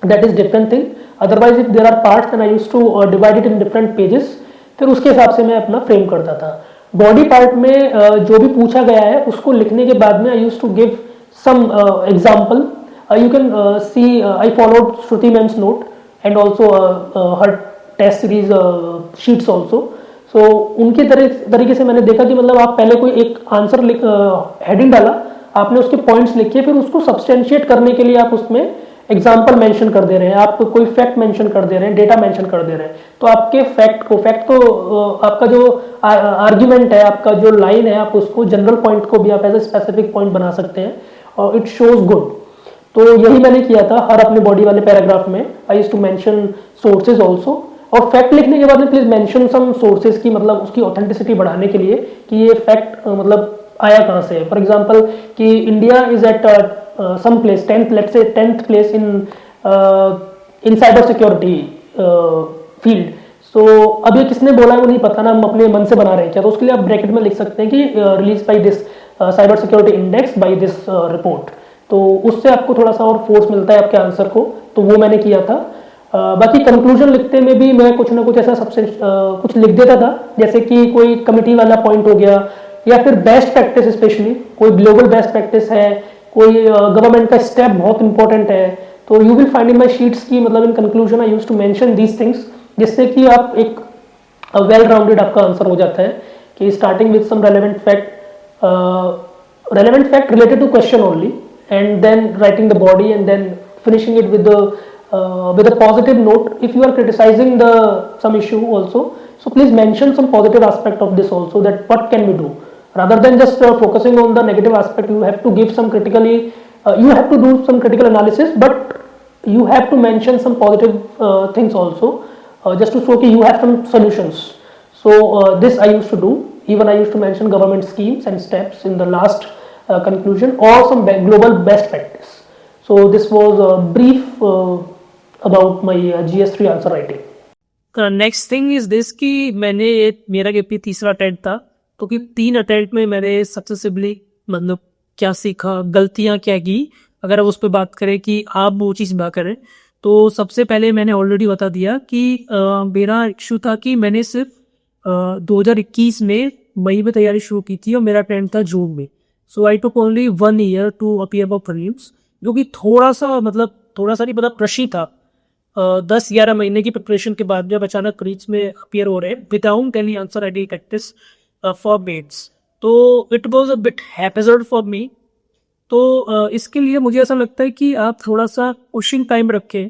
that is different thing, otherwise if there are parts then I used to divide it in different pages, फिर उसके हिसाब से मैं अपना फ्रेम करता था। बॉडी पार्ट में जो भी पूछा गया है उसको लिखने के बाद में I used to give some example, you can see I followed Shruti ma'am's note and also her test series sheets also. So उनके तरीके से मैंने देखा कि मतलब आप पहले कोई एक आंसर हेडिंग डाला, आपने उसके पॉइंट्स लिखे, फिर उसको सब्सटेंशिएट करने के लिए आप उसमें एग्जाम्पल मेंशन कर दे रहे हैं, आप कोई फैक्ट मेंशन कर दे रहे हैं, डेटा मेंशन कर दे रहे हैं, तो आपके फैक्ट को आपका जो आर्ग्यूमेंट है, आपका जो लाइन है, आप उसको जनरल पॉइंट को भी आप एज ए स्पेसिफिक पॉइंट बना सकते हैं और इट शोज गुड। तो यही मैंने किया था हर अपने बॉडी वाले पैराग्राफ में, I used to mention sources also, और फैक्ट लिखने के बाद में प्लीज मेंशन सम सोर्सेज की, मतलब उसकी ऑथेंटिसिटी बढ़ाने के लिए कि ये फैक्ट मतलब आया कहाँ से है। फॉर एग्जाम्पल कि India is at some place 10th, let's say 10th place in cyber security field, so अब ये किसने बोला है वो नहीं पता ना, हम अपने मन से बना रहे हैं क्या, तो उसके लिए आप ब्रैकेट में लिख सकते हैं कि release by this cyber security index by this report, तो उससे आपको थोड़ा सा और फोर्स मिलता है आपके आंसर को, तो वो मैंने किया था। बाकी कंक्लूजन लिखते में भी मैं कुछ ना कुछ ऐसा कुछ लिख देता था, जैसे कि कोई कमिटी वाला पॉइंट हो गया, या फिर बेस्ट प्रैक्टिस, स्पेशली कोई ग्लोबल बेस्ट प्रैक्टिस है, कोई गवर्नमेंट का स्टेप बहुत इंपॉर्टेंट है, तो you will find in my sheets की मतलब in conclusion I used to mention these things, जिससे कि आप एक वेल राउंडेड आपका आंसर हो जाता है, कि starting with some relevant fact related to question only, and then writing the body, and then finishing it with the with a positive note. If you are criticizing the some issue also, so please mention some positive aspect of this also, that what can we do, rather than just focusing on the negative aspect. You have to give some critically, you have to do some critical analysis, but you have to mention some positive things also, just to show that you have some solutions. So this I used to do. Even I used to mention government schemes and steps in the last conclusion, or some global best practice. So this was a brief about my GS3 answer writing. Next thing is this कि मैंने मेरा KP तीसरा attempt था, तो कि 3 attempt में मैंने successively मतलब क्या सीखा, गलतियां क्या की, अगर उस पर बात करें कि आप वो चीज़ ना करें, तो सबसे पहले मैंने ऑलरेडी बता दिया कि मेरा इशू था कि मैंने सिर्फ 2021 में मई में तैयारी शुरू की थी और मेरा अटेम्प्ट था जून में. So I took only 1 year to appear for prelims, जो कि थोड़ा सा नहीं मतलब रशी था. 10-11 महीने की प्रिपरेशन के बाद जब अचानक प्रीलिम्स में अपीयर हो रहे हैं without any answer I'd practice for mains, तो it was a bit haphazard for me. तो इसके लिए मुझे ऐसा लगता है कि आप थोड़ा सा पुशिंग टाइम रखें,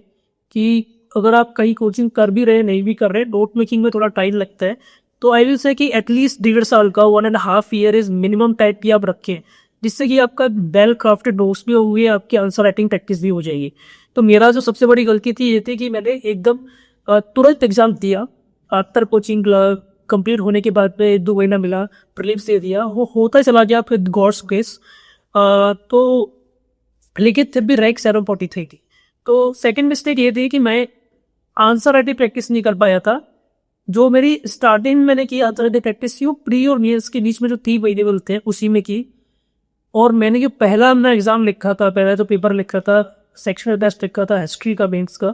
कि अगर आप कहीं कोचिंग कर भी रहे नहीं भी कर रहे, नोट मेकिंग में थोड़ा टाइम लगता है, तो आई विल से कि एटलीस्ट 1.5 साल का 1.5 ईयर इज मिनिमम टाइम की आप रखें, जिससे कि आपका वेल क्राफ्टेड नोट्स भी हुए, आपकी आंसर राइटिंग प्रैक्टिस भी हो जाएगी. तो मेरा जो सबसे बड़ी गलती थी ये थी कि मैंने एकदम तुरंत एग्जाम दिया. आफ्टर कोचिंग कंप्लीट होने के बाद में 1-2 महीना मिला, प्रीलिम्स दे दिया, वो होता चला गया. फिर गॉड्स ग्रेस तो लेकिन तब भी रैंक 743 थी. तो सेकंड मिस्टेक ये थी कि मैं आंसर राइटिंग प्रैक्टिस नहीं कर पाया था. जो मेरी स्टार्टिंग में मैंने की आंसर राइटिंग प्रैक्टिस थी, प्री और मेंस के बीच में जो 3 महीने मिलते हैं उसी में की. और मैंने जो पहला अपना एग्जाम लिखा था, पहला जो पेपर लिखा था, सेक्शनल टेस्ट लिखा था हिस्ट्री का मेंस का,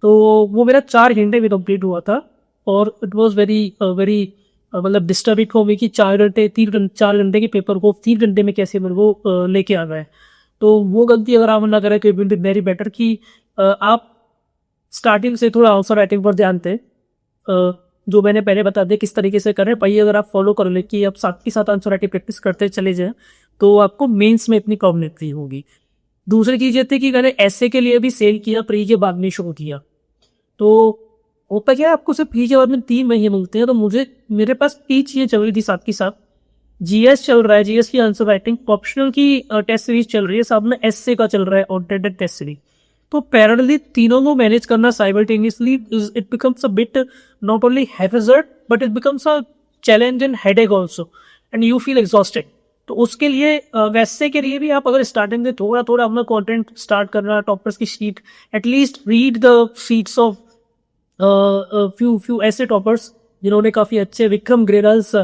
तो वो मेरा 4 घंटे में कंप्लीट हुआ था. और इट वाज वेरी मतलब डिस्टर्बिंग हो गई कि 4 घंटे के पेपर को 3 घंटे में कैसे मेरे को लेके आ गए. तो वो गलती अगर आप ना करें तो it will be very better कि आप स्टार्टिंग से थोड़ा आंसर राइटिंग पर ध्यान दें. जो मैंने पहले बता दिया किस तरीके से करें, भाई अगर आप फॉलो कर ले कि आप साथ के साथ आंसर राइटिंग प्रैक्टिस करते चले जाएं, तो आपको मेंस में इतनी प्रॉब्लम नहीं होगी. दूसरी चीज़ ये थी कि मैंने ऐसे के लिए भी सेल किया, प्री के बाद में शुरू किया. तो होता क्या है, आपको सिर्फ प्री के बाद में 3 महीने मिलते हैं, तो मेरे पास 3 चीज़ें चल रही थी साथ के साथ. जीएस चल रहा है, जीएस की आंसर राइटिंग, ऑप्शनल की टेस्ट सीरीज चल रही है, साथ में एसए का चल रहा है, ऑल्टरनेट टेस्ट सीरीज. तो पैरेलली तीनों को मैनेज करना simultaneously it becomes a bit not only haphazard but it becomes a challenge and headache also, and you feel exhausted. तो उसके लिए वैसे के लिए भी आप अगर स्टार्टिंग में थोड़ा अपना कंटेंट स्टार्ट करना, टॉपर्स की sheet, at least read the sheets of few ऐसे टॉपर्स जिन्होंने काफ़ी अच्छे, विक्रम ग्रेरल्स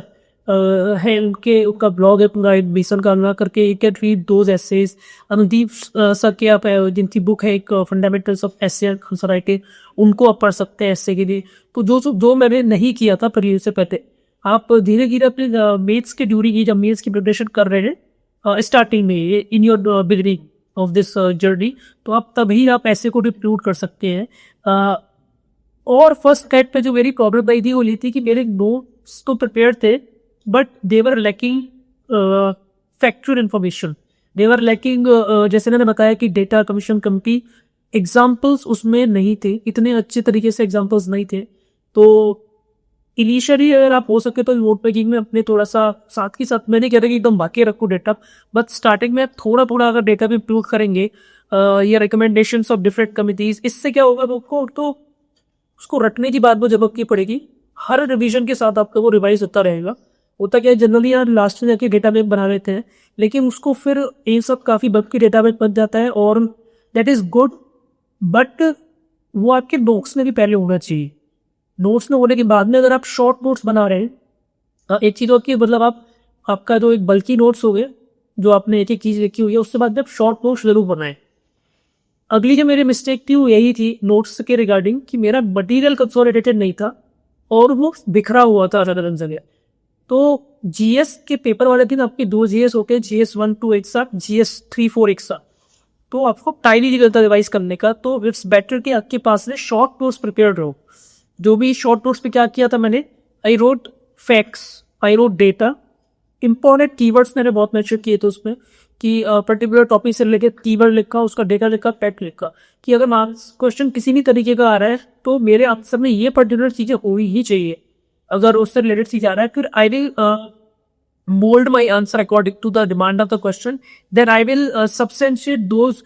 है उनका ब्लॉग है पूरा मिशन का करके, you can read those essays. Anudeep sir के आप जिनकी बुक है एक fundamentals of essay answer writing, उनको आप पढ़ सकते हैं एसे के लिए. तो जो मैंने नहीं किया था प्रीलिम्स से पहले, आप धीरे धीरे अपने मेथ्स के ड्यूरिंग जब मेथ्स की प्रिपरेशन कर रहे हैं स्टार्टिंग में in your beginning of this journey, तो आप तभी आप ऐसे को रिप्यूट कर सकते हैं. और फर्स्ट कैट पे जो मेरी प्रॉब्लम आई थी वो ये थी कि मेरे नोट्स तो प्रिपेयर थे, but they were lacking factual information, they were lacking जैसे मैंने बताया कि डेटा कमीशन कमिटी एग्जाम्पल्स उसमें नहीं थे, इतने अच्छे तरीके से एग्जाम्पल्स नहीं थे. तो इनिशियली अगर आप हो सके तो नोट मेकिंग में अपने थोड़ा सा साथ के साथ, मैंने कह रहा कि एकदम बाकी रखो डेटा, बट स्टार्टिंग में थोड़ा अगर डेटा भी इंप्रूव करेंगे या रिकमेंडेशंस ऑफ डिफरेंट कमिटीज, इससे क्या होगा आपको, तो उसको रटने की बात वो जब की पड़ेगी, हर रिवीजन के साथ आपका वो रिवाइज होता रहेगा. होता क्या है जनरली यार लास्ट में जाके डेटाबेस बना लेते हैं, लेकिन उसको फिर ये सब काफ़ी बल्कि डेटाबेस बन जाता है, और दैट इज़ गुड, बट वो आपके नोट्स में भी पहले होना चाहिए. नोट्स में होने के बाद में अगर आप शॉर्ट नोट्स बना रहे हैं, एक चीज़ होती है मतलब आपका जो एक बल्कि नोट्स हो गए जो आपने एक चीज़ लिखी हुई है, उसके बाद में आप शॉर्ट नोट्स जरूर बनाएं. अगली जो मेरी मिस्टेक थी वो यही थी नोट्स के रिगार्डिंग कि मेरा मटीरियल कंसोलिडेटेड नहीं था और वो बिखरा हुआ था अलग जगह. तो जीएस के पेपर वाले दिन आपके 2 जीएस होके, GS 1, 2 एक साथ, GS 3, 4 एक साथ, तो आपको टाइम नहीं निकलता रिवाइज करने का. तो इट्स बेटर कि आपके पास में शॉर्ट नोट्स प्रिपेयर्ड रहो. जो भी शॉर्ट नोट्स पे क्या किया था मैंने, I wrote facts, I wrote data, important keywords मैंने बहुत मेंशन किए थे उसमें कि पर्टिकुलर टॉपिक से रिलेटेड कीवर्ड लिखा, उसका डेटा लिखा, पेट लिखा कि अगर मार्क्स क्वेश्चन किसी भी तरीके का आ रहा है तो मेरे आंसर में ये पर्टिकुलर चीज़ें होनी ही चाहिए। अगर उससे रिलेटेड चीज़ आ रहा है फिर I will mold my answer according to the demand of the question. Then I will substantiate those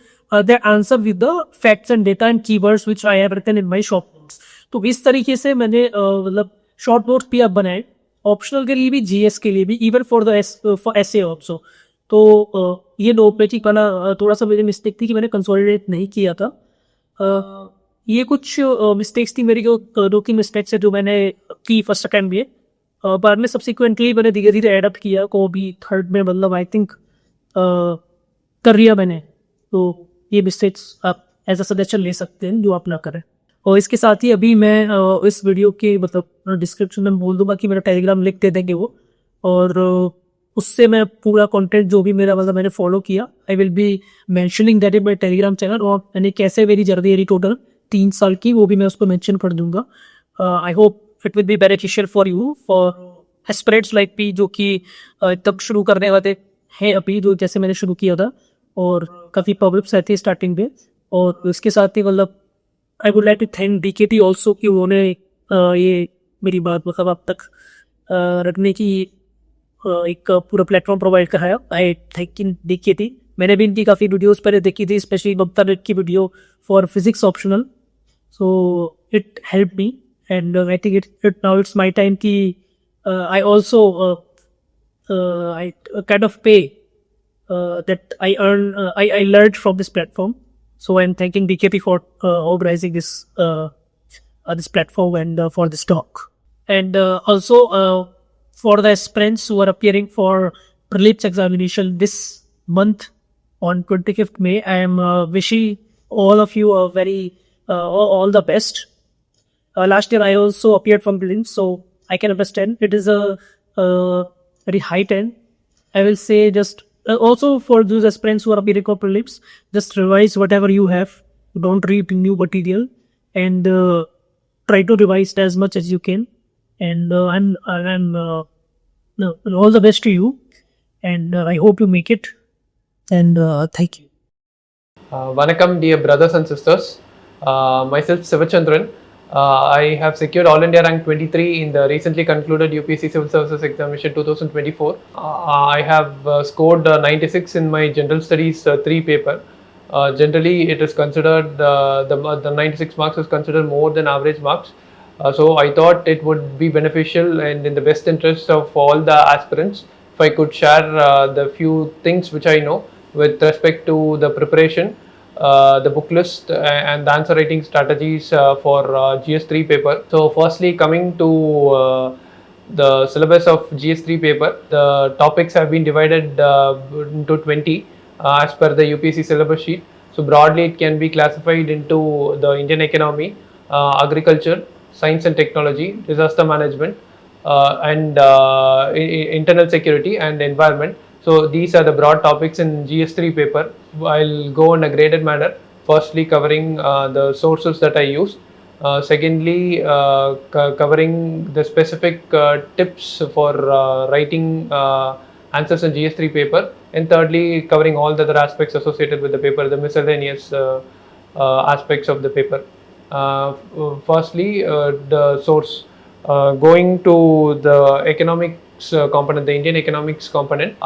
their answer with the facts and data and keywords which I have written in my short notes. तो इस तरीके से मैंने मतलब short notes भी अब बनाए, optional के लिए भी, जीएस के लिए भी, even for the for essay also. तो ये नोट पेकिंग वाला थोड़ा सा मेरी मिस्टेक थी कि मैंने कंसोलिडेट नहीं किया था। ये कुछ मिस्टेक्स थी मेरी, जो की मिस्टेक्स है जो मैंने की फर्स्ट अटेम्प्ट में। बाद में सब्सिक्वेंटली मैंने धीरे धीरे एडप्ट किया को भी थर्ड में, मतलब आई थिंक कर लिया मैंने। तो ये मिस्टेक्स आप एज अ सजेशन ले सकते हैं जो आप ना करें। और इसके साथ ही अभी मैं इस वीडियो के मतलब डिस्क्रिप्शन में बोल दूंगा कि मेरा टेलीग्राम लिंक दे देंगे वो, और उससे मैं पूरा कंटेंट जो भी मेरा मतलब मैंने फॉलो किया, I will be mentioning that in my Telegram channel. और मैंने कैसे मेरी जर्नी रही टोटल 3 साल की, वो भी मैं उसको मेंशन कर दूंगा। I hope it will be beneficial for you, for aspirants like me जो कि तब शुरू करने वाले हैं अभी, जो जैसे मैंने शुरू किया था और काफ़ी प्रॉब्लम्स रहती है स्टार्टिंग में। और इसके साथ ही मतलब I would like to thank DKT also कि उन्होंने ये मेरी बात मतलब अब तक रखने की एक पूरा प्लेटफॉर्म प्रोवाइड कराया। आई थैंक इन डीकेटी। मैंने भी इनकी काफ़ी वीडियोस पहले देखी थी, स्पेशली ममता नेट की video for physics optional, so it help me and I think it now it's my time ki I also I kind of pay that I earn I learned from this platform, so I'm thanking DKP for organizing this this platform and for this talk, and also for the aspirants who are appearing for prelims examination this month on 25th May. I am wishing all of you a very all the best. Last year I also appeared from prelims, so I can understand it is a very high time. I will say just also for those aspirants who are appearing for prelims, just revise whatever you have. Don't read new material and try to revise as much as you can. And I'm no, all the best to you, and I hope you make it. And thank you. Vanakkam, dear brothers and sisters. Myself Sivachandran. I have secured All India rank 23 in the recently concluded UPSC Civil Services Examination 2024. I have scored 96 in my General Studies 3 paper. Generally, it is considered the 96 marks is considered more than average marks. So I thought it would be beneficial and in the best interest of all the aspirants if I could share the few things which I know with respect to the preparation, the book list and the answer writing strategies for GS3 paper. So firstly, coming to the syllabus of GS3 paper, the topics have been divided into 20 as per the UPSC syllabus sheet. So broadly it can be classified into the Indian economy, agriculture, science and technology, disaster management, and internal security and environment. So these are the broad topics in GS3 paper. I'll go in a graded manner. Firstly, covering the sources that I use. Secondly, covering the specific tips for writing answers in GS3 paper. And thirdly, covering all the other aspects associated with the paper, the miscellaneous aspects of the paper. Firstly, the source. Going to the economics component, the Indian economics component,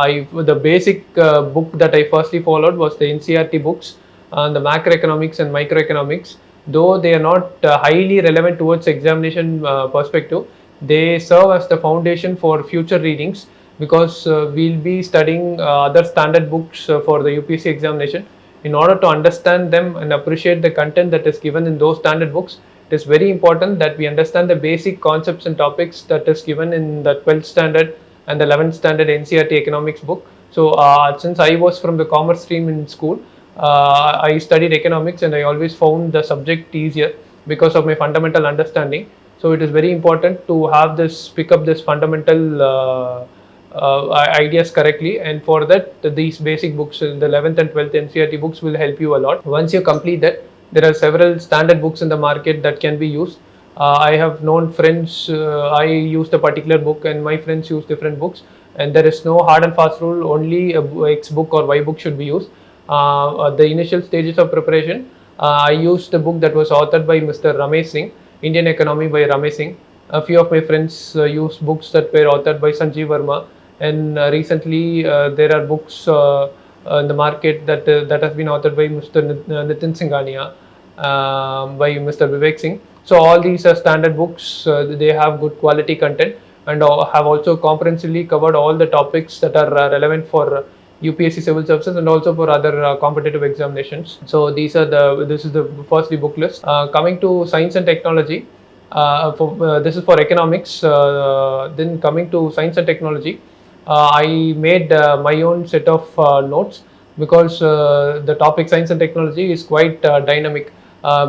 the basic book that I firstly followed was the NCERT books, the macroeconomics and microeconomics. Though they are not highly relevant towards examination perspective, they serve as the foundation for future readings, because we'll be studying other standard books for the UPSC examination. In order to understand them and appreciate the content that is given in those standard books, it is very important that we understand the basic concepts and topics that is given in the 12th standard and the 11th standard NCERT economics book. So since I was from the commerce stream in school, I studied economics and I always found the subject easier because of my fundamental understanding. So it is very important to have this, pick up this fundamental ideas correctly, and for that these basic books, the 11th and 12th NCERT books will help you a lot. Once you complete that, there are several standard books in the market that can be used. I have known friends, I used a particular book and my friends use different books, and there is no hard and fast rule. Only X book or Y book should be used. At the initial stages of preparation, I used a book that was authored by Mr. Ramesh Singh, Indian Economy by Ramesh Singh. A few of my friends used books that were authored by Sanjeev Verma, and recently there are books in the market that has been authored by Mr. Nitin Singhania, by Mr. Vivek Singh. So all these are standard books. They have good quality content and have also comprehensively covered all the topics that are relevant for UPSC civil services and also for other competitive examinations. So this is the firstly book list. Coming to science and technology, this is for economics. Then coming to science and technology, I made my own set of notes because the topic science and technology is quite dynamic,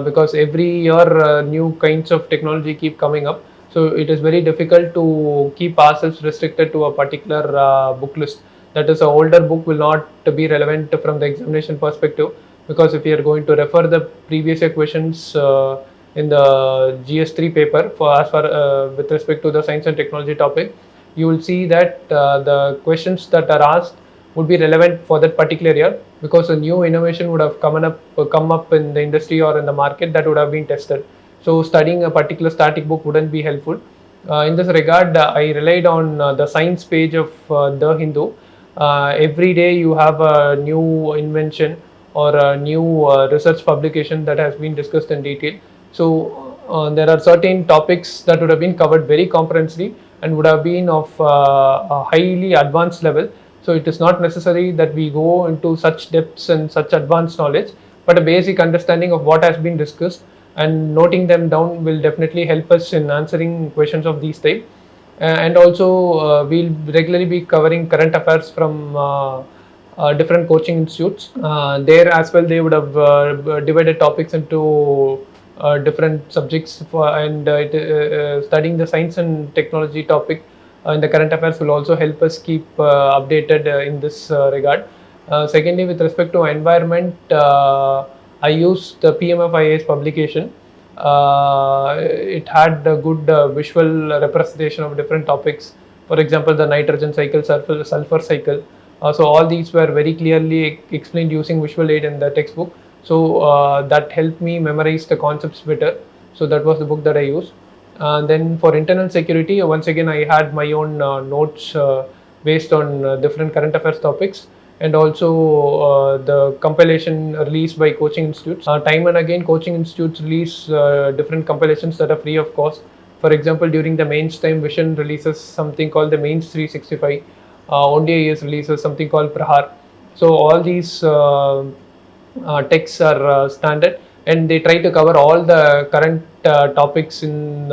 because every year new kinds of technology keep coming up. So it is very difficult to keep ourselves restricted to a particular book list. That is, an older book will not be relevant from the examination perspective, because if you are going to refer the previous year questions in the GS3 paper for as far with respect to the science and technology topic, you will see that the questions that are asked would be relevant for that particular year, because a new innovation would have come up in the industry or in the market that would have been tested. So studying a particular static book wouldn't be helpful. In this regard, I relied on the science page of The Hindu. Every day you have a new invention or a new research publication that has been discussed in detail. So there are certain topics that would have been covered very comprehensively and would have been of a highly advanced level. So it is not necessary that we go into such depths and such advanced knowledge, but a basic understanding of what has been discussed and noting them down will definitely help us in answering questions of these type. And also we'll regularly be covering current affairs from different coaching institutes. There as well, they would have divided topics into different subjects studying the science and technology topic in the current affairs will also help us keep updated in this regard. Secondly, with respect to environment, I used the PMFIA's publication. It had a good visual representation of different topics. For example, the nitrogen cycle, sulfur cycle. So all these were very clearly explained using visual aid in the textbook. So that helped me memorize the concepts better. So that was the book that I used. Then for internal security, once again I had my own notes based on different current affairs topics, and also the compilation released by coaching institutes. Time and again, coaching institutes release different compilations that are free of cost. For example, during the mains time, Vision releases something called the Mains 365. ONDIS releases something called Prahar. So all these texts are standard, and they try to cover all the current topics in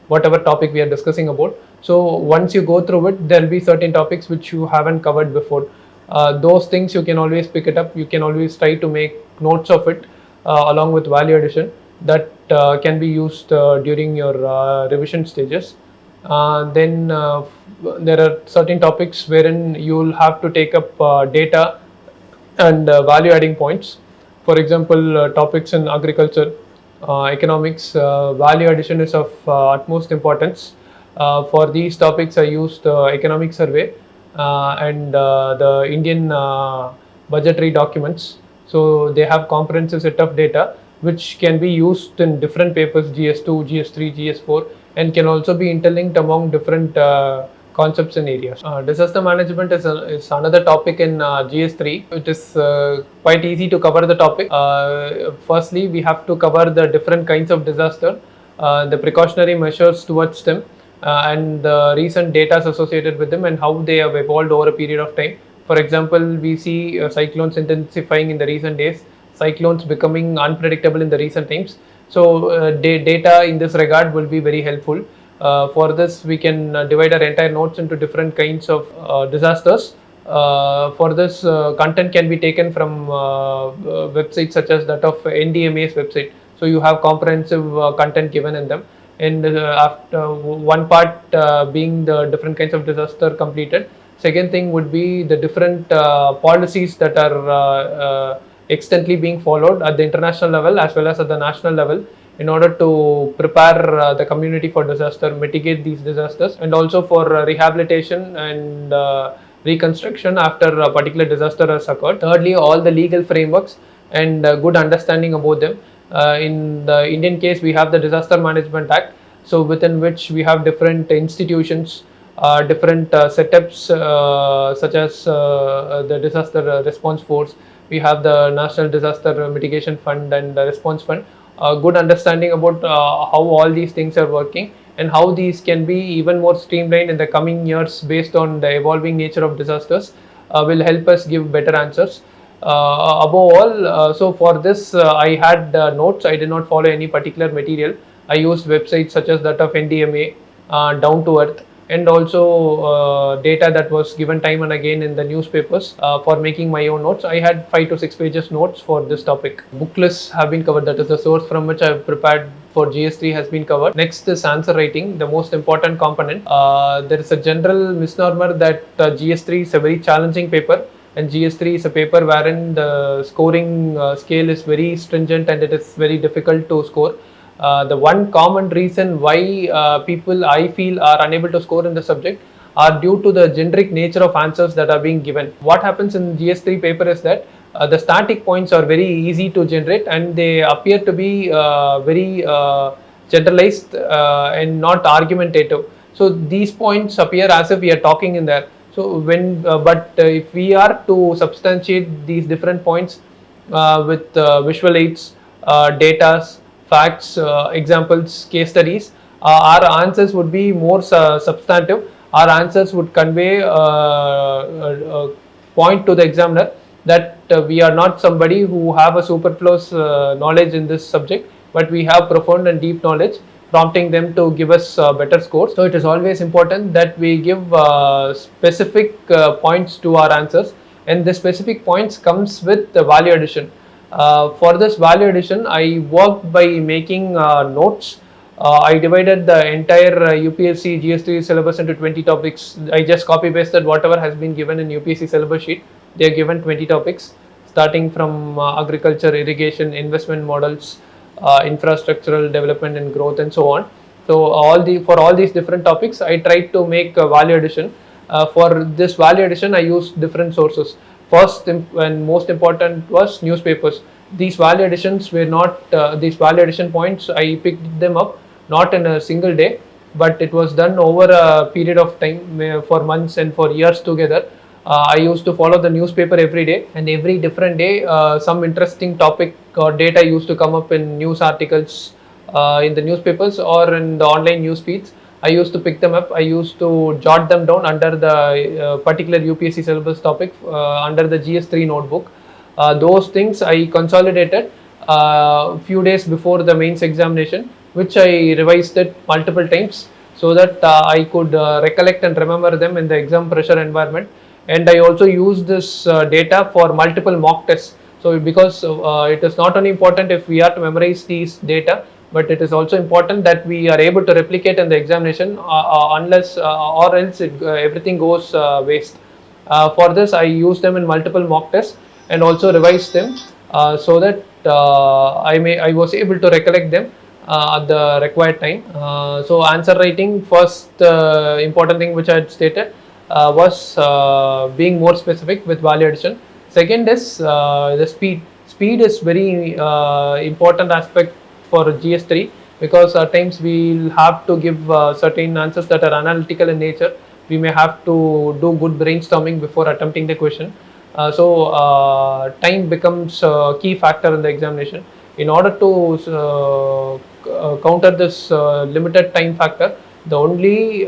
whatever topic we are discussing about. So once you go through it, there will be certain topics which you haven't covered before. Those things you can always pick it up. You can always try to make notes of it along with value addition that can be used during your revision stages. Then there are certain topics wherein you will have to take up data and value adding points. For example, topics in agriculture, economics, value addition is of utmost importance. For these topics, I used economic survey and the Indian budgetary documents. So they have comprehensive set of data which can be used in different papers, GS2, GS3, GS4, and can also be interlinked among different concepts and areas. Disaster management is another topic in GS3. It is quite easy to cover the topic. Firstly, we have to cover the different kinds of disaster, the precautionary measures towards them, and the recent data associated with them and how they have evolved over a period of time. For example, we see cyclones intensifying in the recent days, cyclones becoming unpredictable in the recent times. So data in this regard will be very helpful. For this, we can divide our entire notes into different kinds of disasters. For this, content can be taken from websites such as that of NDMA's website. So you have comprehensive content given in them. And after one part being the different kinds of disaster completed, second thing would be the different policies that are extensively being followed at the international level as well as at the national level in order to prepare the community for disaster, mitigate these disasters, and also for rehabilitation and reconstruction after a particular disaster has occurred. Thirdly, all the legal frameworks and good understanding about them. In the Indian case, we have the Disaster Management Act, so within which we have different institutions, different setups such as the Disaster Response Force. We have the National Disaster Mitigation Fund and the Response Fund. Good understanding about how all these things are working and how these can be even more streamlined in the coming years based on the evolving nature of disasters will help us give better answers. Above all, so for this I had notes. I did not follow any particular material. I used websites such as that of NDMA, Down to Earth, and also data that was given time and again in the newspapers for making my own notes. I had 5 to 6 pages notes for this topic. Book lists have been covered, that is the source from which I have prepared for GS3 has been covered. Next is answer writing, the most important component. There is a general misnomer that GS3 is a very challenging paper, and GS3 is a paper wherein the scoring scale is very stringent and it is very difficult to score. The one common reason why people I feel are unable to score in the subject are due to the generic nature of answers that are being given. What happens in GS3 paper is that the static points are very easy to generate and they appear to be very generalized and not argumentative. So these points appear as if we are talking in there. So when if we are to substantiate these different points with visual aids, data, facts, examples, case studies, our answers would be more substantive. Our answers would convey a point to the examiner that we are not somebody who have a superfluous knowledge in this subject, but we have profound and deep knowledge, prompting them to give us better scores. So it is always important that we give specific points to our answers, and the specific points comes with the value addition. For this value addition, I worked by making notes. I divided the entire UPSC GS3 syllabus into 20 topics. I just copy pasted whatever has been given in UPSC syllabus sheet. They are given 20 topics starting from agriculture, irrigation, investment models, infrastructural development and growth, and so on. So for all these different topics, I tried to make a value addition. For this value addition, I used different sources. First and most important was newspapers. These value additions were not these value addition points. I picked them up not in a single day, but it was done over a period of time for months and for years together. I used to follow the newspaper every day, and every different day some interesting topic or data used to come up in news articles in the newspapers or in the online news feeds. I used to pick them up. I used to jot them down under the particular UPSC syllabus topic under the GS3 notebook. Those things I consolidated a few days before the mains examination, which I revised it multiple times so that I could recollect and remember them in the exam pressure environment. And I also use this data for multiple mock tests. So because it is not only important if we are to memorize these data, but it is also important that we are able to replicate in the examination unless or else everything goes waste. For this, I use them in multiple mock tests and also revise them so that I was able to recollect them at the required time. So answer writing, first important thing which I had stated was being more specific with value addition. Second is the speed. Speed is very important aspect for GS3 because at times we'll have to give certain answers that are analytical in nature. We may have to do good brainstorming before attempting the question. So time becomes a key factor in the examination. In order to counter this limited time factor, the only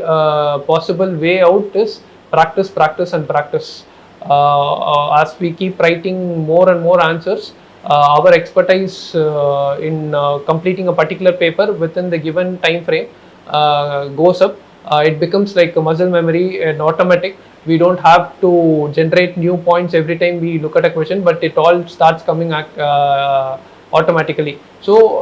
possible way out is practice, practice and practice. As we keep writing more and more answers, our expertise in completing a particular paper within the given time frame goes up. It becomes like a muscle memory and automatic. We don't have to generate new points every time we look at a question, but it all starts coming automatically. So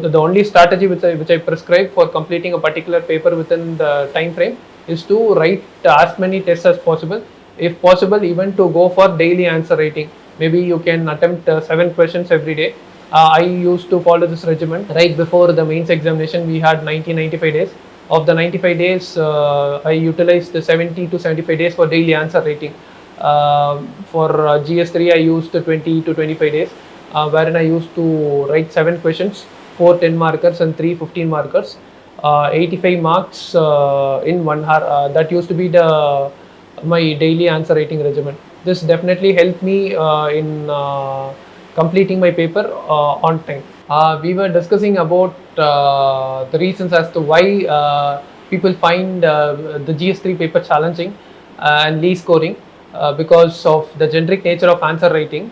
the only strategy which I prescribe for completing a particular paper within the time frame is to write as many tests as possible. If possible, even to go for daily answer writing. Maybe you can attempt 7 questions every day. I used to follow this regimen. Right before the mains examination, we had 90-95 days. Of the 95 days, I utilized the 70 to 75 days for daily answer writing. For GS3, I used 20 to 25 days, wherein I used to write 7 questions, 4 10 markers and 3 15 markers. 85 marks in 1 hour. That used to be my daily answer writing regimen. This definitely helped me in completing my paper on time. We were discussing about the reasons as to why people find the GS3 paper challenging and least scoring because of the generic nature of answer writing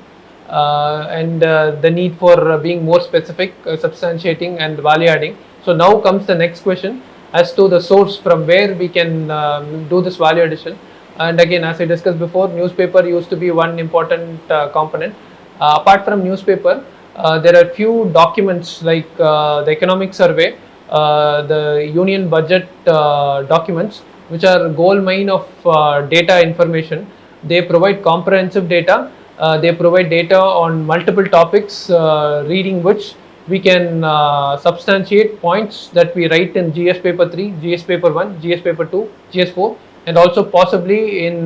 and the need for being more specific, substantiating and value adding. So now comes the next question as to the source from where we can do this value addition. And again, as I discussed before, newspaper used to be one important component. Apart from newspaper, there are few documents like the economic survey, the union budget documents, which are gold mine of data information. They provide comprehensive data. They provide data on multiple topics, reading which we can substantiate points that we write in GS paper 3, GS paper 1, GS paper 2, GS 4, and also possibly in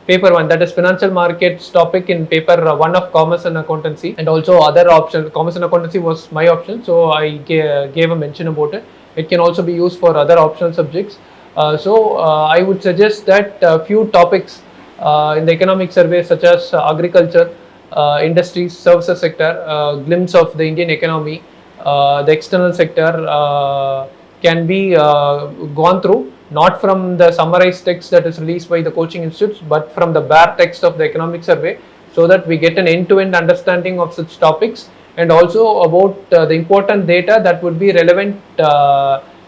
paper 1, that is financial markets topic in paper 1 of commerce and accountancy, and also other options. Commerce and accountancy was my option, so I gave a mention about it. It can also be used for other optional subjects. So I would suggest that few topics in the economic survey such as agriculture, industries, services sector, glimpse of the Indian economy, the external sector can be gone through, not from the summarized text that is released by the coaching institutes, but from the bare text of the economic survey, so that we get an end-to-end understanding of such topics and also about the important data that would be relevant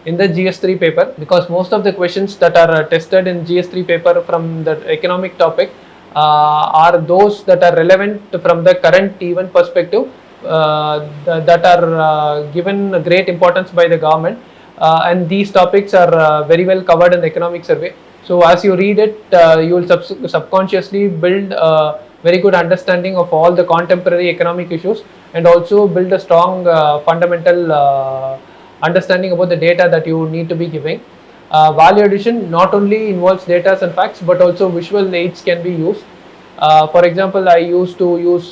in the GS3 paper, because most of the questions that are tested in GS3 paper from the economic topic are those that are relevant from the current event perspective, that are given great importance by the government, and these topics are very well covered in the economic survey. So as you read it, you will subconsciously build a very good understanding of all the contemporary economic issues and also build a strong fundamental understanding about the data that you need to be giving. Value addition not only involves data and facts, but also visual aids can be used. For example, I used to use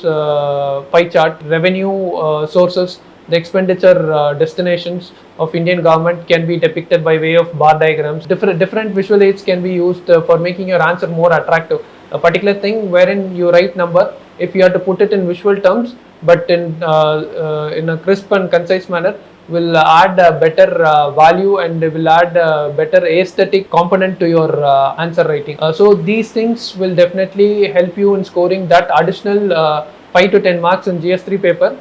pie chart, revenue sources, the expenditure destinations of Indian government can be depicted by way of bar diagrams. Different visual aids can be used for making your answer more attractive. A particular thing wherein you write number, if you have to put it in visual terms, but in a crisp and concise manner, will add a better value and will add a better aesthetic component to your answer writing. So these things will definitely help you in scoring that additional 5 to 10 marks in GS3 paper,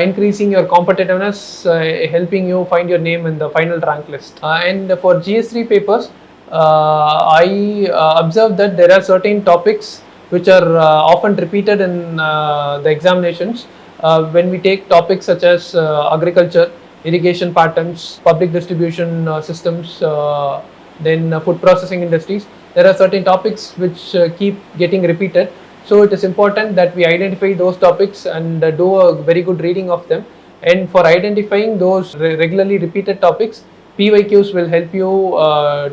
increasing your competitiveness, helping you find your name in the final rank list. And for GS3 papers, I observed that there are certain topics which are often repeated in the examinations. When we take topics such as agriculture, irrigation patterns, public distribution systems, then food processing industries, there are certain topics which keep getting repeated. So it is important that we identify those topics and do a very good reading of them. And for identifying those regularly repeated topics, PYQs will help you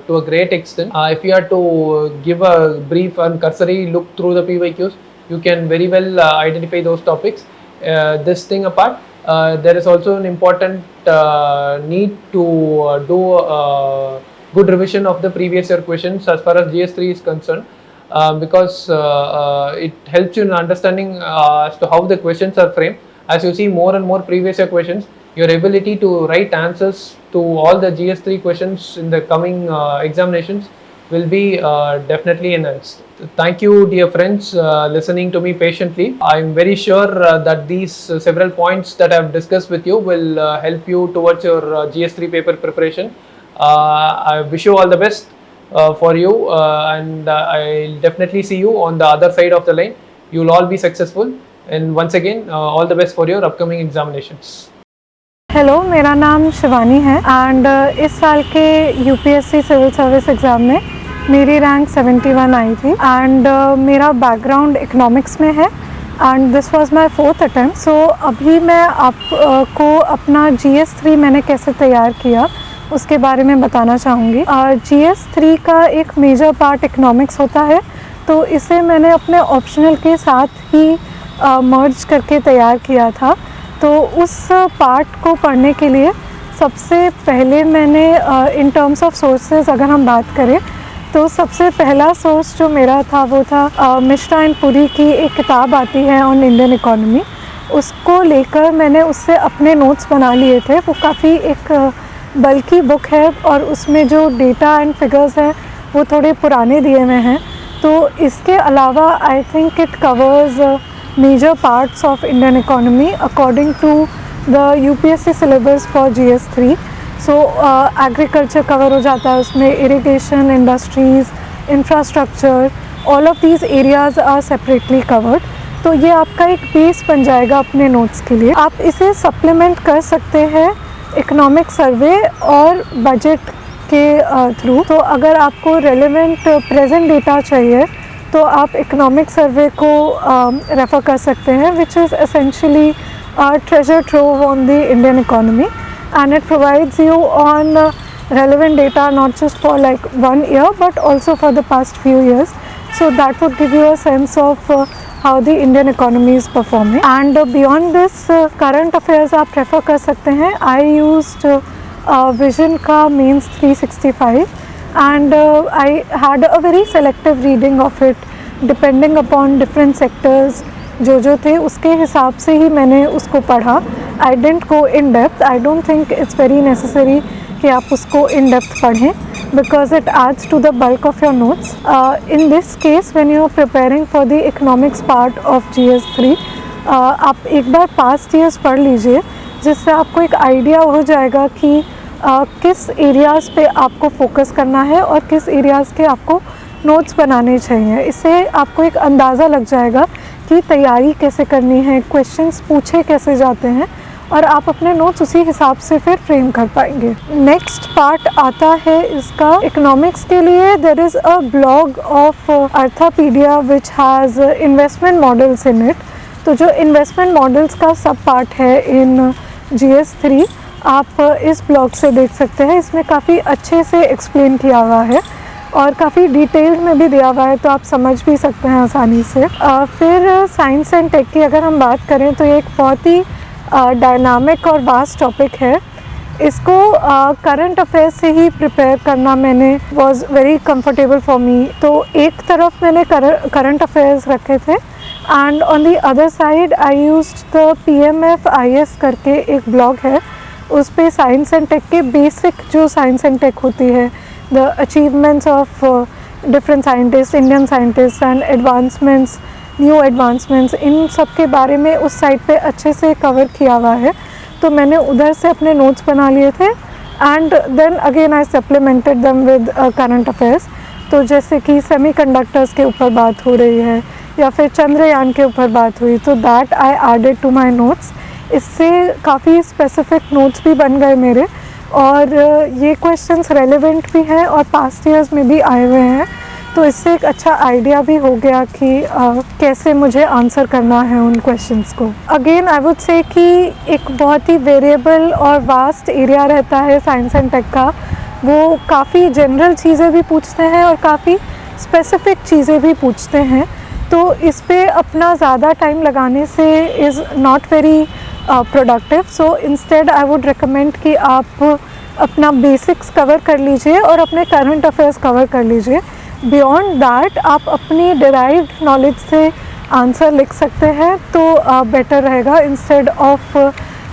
to a great extent. If you are to give a brief and cursory look through the PYQs, you can very well identify those topics. This thing apart, there is also an important need to do good revision of the previous year questions as far as GS3 is concerned, because it helps you in understanding as to how the questions are framed. As you see more and more previous year questions, your ability to write answers to all the GS3 questions in the coming examinations will be definitely enhanced. Thank you, dear friends, listening to me patiently. I am very sure that these several points that I have discussed with you will help you towards your GS3 paper preparation. I wish you all the best for you, and I'll definitely see you on the other side of the line. You will all be successful, and once again, all the best for your upcoming examinations. Hello, मेरा नाम शिवानी है and इस साल के UPSC civil service exam में मेरी rank 71 आई थी and मेरा बैकग्राउंड इकोनॉमिक्स में है and this was my 4th attempt. So अभी मैं आपको अपना GS3 मैंने कैसे तैयार किया उसके बारे में बताना चाहूँगी। GS3 का एक मेजर पार्ट इकोनॉमिक्स होता है, तो इसे मैंने अपने ऑप्शनल के साथ ही मर्ज करके तैयार किया था। तो उस पार्ट को पढ़ने के लिए सबसे पहले मैंने इन टर्म्स ऑफ सोर्सेज अगर हम बात करें तो सबसे पहला सोर्स जो मेरा था वो था मिश्रा एंड पुरी की एक किताब आती है ऑन इंडियन इकोनॉमी। उसको लेकर मैंने उससे अपने नोट्स बना लिए थे। वो काफ़ी एक बल्कि बुक है और उसमें जो डेटा एंड फिगर्स हैं वो थोड़े पुराने दिए हुए हैं। तो इसके अलावा I think it covers major parts of Indian economy according to the UPSC syllabus for GS3। So agriculture cover हो जाता है उसमें, irrigation, industries, infrastructure, all of these areas are separately covered. तो ये आपका एक बेस बन जाएगा अपने नोट्स के लिए। आप इसे सप्लीमेंट कर सकते हैं इकोनॉमिक सर्वे और बजट के थ्रू। तो अगर आपको रेलेवेंट प्रेजेंट डेटा चाहिए तो आप इकोनॉमिक सर्वे को रेफ़र कर सकते हैं, which is essentially treasure trove on the Indian economy, and it provides you on relevant data not just for like 1 year but also for the past few years. So that would give you a sense of how the Indian economy is performing. And beyond this, current affairs आप prefer कर सकते हैं। I used Vision का Mains 365 and I had a very selective reading of it depending upon different sectors। जो थे उसके हिसाब से ही मैंने उसको पढ़ा। I didn't go in depth. I don't think it's very necessary कि आप उसको इन डेप्थ पढ़ें because it adds to the bulk of your notes. In this case when you are preparing for the economics part of GS3 आप एक बार past years पढ़ लीजिए, जिससे आपको एक आइडिया हो जाएगा कि किस एरियाज़ पे आपको फोकस करना है और किस एरियाज़ के आपको नोट्स बनाने चाहिए। इससे आपको एक अंदाज़ा लग जाएगा कि तैयारी कैसे करनी है, क्वेश्चंस पूछे कैसे जाते हैं, और आप अपने नोट्स उसी हिसाब से फिर फ्रेम कर पाएंगे। नेक्स्ट पार्ट आता है इसका इकोनॉमिक्स के लिए। There is a blog of Arthapedia which has investment models in it. तो जो इन्वेस्टमेंट मॉडल्स का सब पार्ट है इन GS3 आप इस ब्लॉग से देख सकते हैं। इसमें काफ़ी अच्छे से एक्सप्लेन किया हुआ है और काफ़ी डिटेल में भी दिया हुआ है, तो आप समझ भी सकते हैं आसानी से। फिर साइंस एंड टेक की अगर हम बात करें तो ये एक बहुत ही डायनामिक और वास्ट टॉपिक है। इसको करंट अफेयर्स से ही प्रिपेयर करना मैंने was very comfortable for me. तो एक तरफ मैंने करंट अफेयर्स रखे थे and on the other side I used the PMFIS करके एक ब्लॉग है। उस पे साइंस एंड टेक के बेसिक जो साइंस एंड टेक होती है, the achievements of different scientists, Indian scientists and advancements, new advancements, इन सब के बारे में उस साइट पे अच्छे से कवर किया हुआ है। तो मैंने उधर से अपने नोट्स बना लिए थे and then again I supplemented them with current affairs. तो जैसे कि सेमीकंडक्टर्स के ऊपर बात हो रही है या फिर चंद्रयान के ऊपर बात हुई, तो that I added to my notes. इससे काफ़ी स्पेसिफिक नोट्स भी बन गए मेरे, और ये क्वेश्चंस रेलेवेंट भी हैं और पास्ट ईयर्स में भी आए हुए हैं। तो इससे एक अच्छा आइडिया भी हो गया कि कैसे मुझे आंसर करना है उन क्वेश्चंस को। अगेन आई वुड से कि एक बहुत ही वेरिएबल और वास्ट एरिया रहता है साइंस एंड टेक का। वो काफ़ी जनरल चीज़ें भी पूछते हैं और काफ़ी स्पेसिफिक चीज़ें भी पूछते हैं। तो इस पे अपना ज़्यादा टाइम लगाने से is not very productive. So instead I would recommend कि आप अपना बेसिक्स कवर कर लीजिए और अपने करंट अफेयर्स कवर कर लीजिए। बियॉन्ड दैट आप अपनी डिराइव्ड नॉलेज से आंसर लिख सकते हैं, तो बेटर रहेगा instead of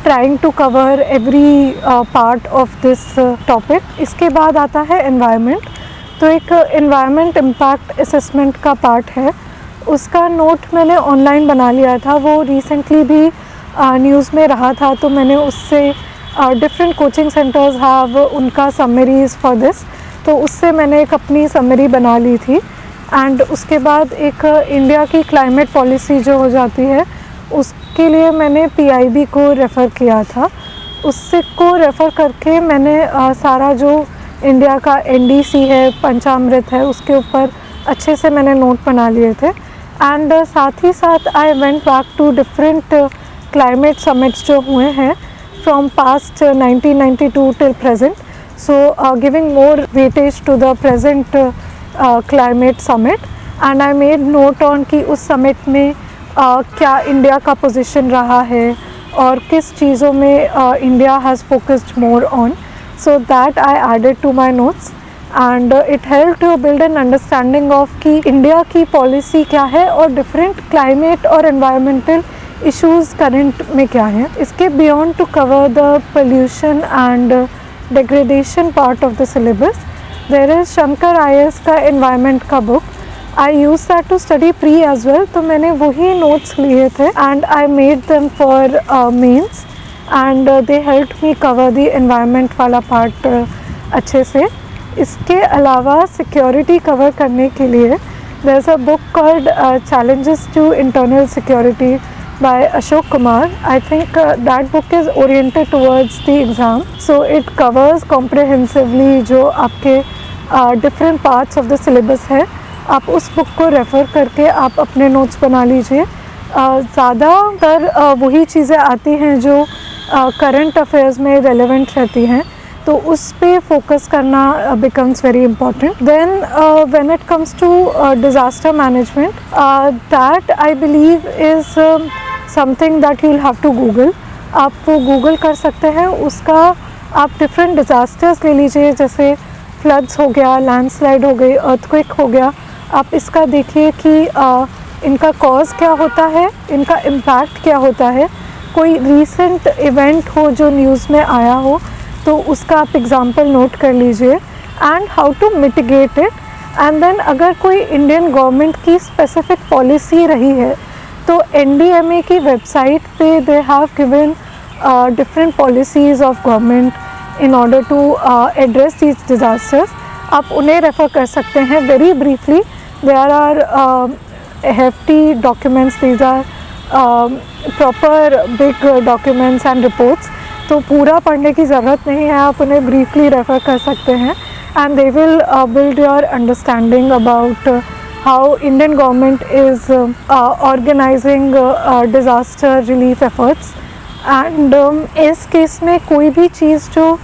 trying to cover every part of this topic. इसके बाद आता है एनवायरनमेंट। तो एक एनवायरनमेंट इम्पैक्ट असेसमेंट का पार्ट है, उसका नोट मैंने ऑनलाइन बना लिया था। वो रिसेंटली भी न्यूज़ में रहा था, तो मैंने उससे डिफरेंट कोचिंग सेंटर्स हैव उनका समरीज़ फॉर दिस, तो उससे मैंने एक अपनी समरी बना ली थी। एंड उसके बाद एक इंडिया की क्लाइमेट पॉलिसी जो हो जाती है, उसके लिए मैंने PIB को रेफ़र किया था। उससे को रेफ़र करके मैंने सारा जो इंडिया का NDC है, पंचामृत है, उसके ऊपर अच्छे से मैंने नोट बना लिए थे। एंड साथ ही साथ I went back to different climate summits जो हुए हैं from past 1992 till present, so giving more weightage to the present climate summit, and I made note on कि उस समिट में क्या इंडिया का पोजीशन रहा है और किस चीज़ों में India has focused more on, so that I added to my notes and it help to build an understanding of कि इंडिया की पॉलिसी क्या है और डिफरेंट क्लाइमेट और एनवायरमेंटल इश्यूज़ करंट में क्या है. इसके beyond to cover the pollution and degradation part of the syllabus there is Shankar IAS का एनवायरनमेंट का book. I use that to study pre as well, तो मैंने वही नोट्स लिए थे and I made them for mains and they help me cover the environment वाला part अच्छे से. इसके अलावा सिक्योरिटी कवर करने के लिए there is a book called challenges to internal security by Ashok Kumar. I think that book is oriented towards the exam, so it covers comprehensively जो आपके different parts of the syllabus है. आप उस book को refer करके आप अपने notes बना लीजिए. ज़्यादातर वही चीज़ें आती हैं जो करंट अफेयर्स में रेलेवेंट रहती हैं, तो उस पे फोकस करना becomes very important. Then when it comes to disaster management, that I believe is something that you will have to Google. आप वो गूगल कर सकते हैं. उसका आप डिफरेंट डिज़ास्टर्स ले लीजिए, जैसे फ्लड्स हो गया, लैंडस्लाइड हो गई, अर्थक्वेक हो गया. आप इसका देखिए कि इनका कॉज क्या होता है, इनका इम्पैक्ट क्या होता है. कोई रीसेंट इवेंट हो जो न्यूज़ में आया हो तो उसका आप एग्ज़ाम्पल नोट कर लीजिए and how to mitigate it. And then अगर कोई इंडियन गवर्नमेंट की स्पेसिफिक पॉलिसी रही है तो NDMA की वेबसाइट पे they have given different policies of government in order to address these disasters. आप उन्हें रेफ़र कर सकते हैं. Very briefly there are hefty documents, these are proper big documents and reports. तो पूरा पढ़ने की ज़रूरत नहीं है, आप उन्हें ब्रीफली रेफ़र कर सकते हैं and they will build your understanding about how Indian government is organizing disaster relief efforts. And इस केस में कोई भी चीज़ जो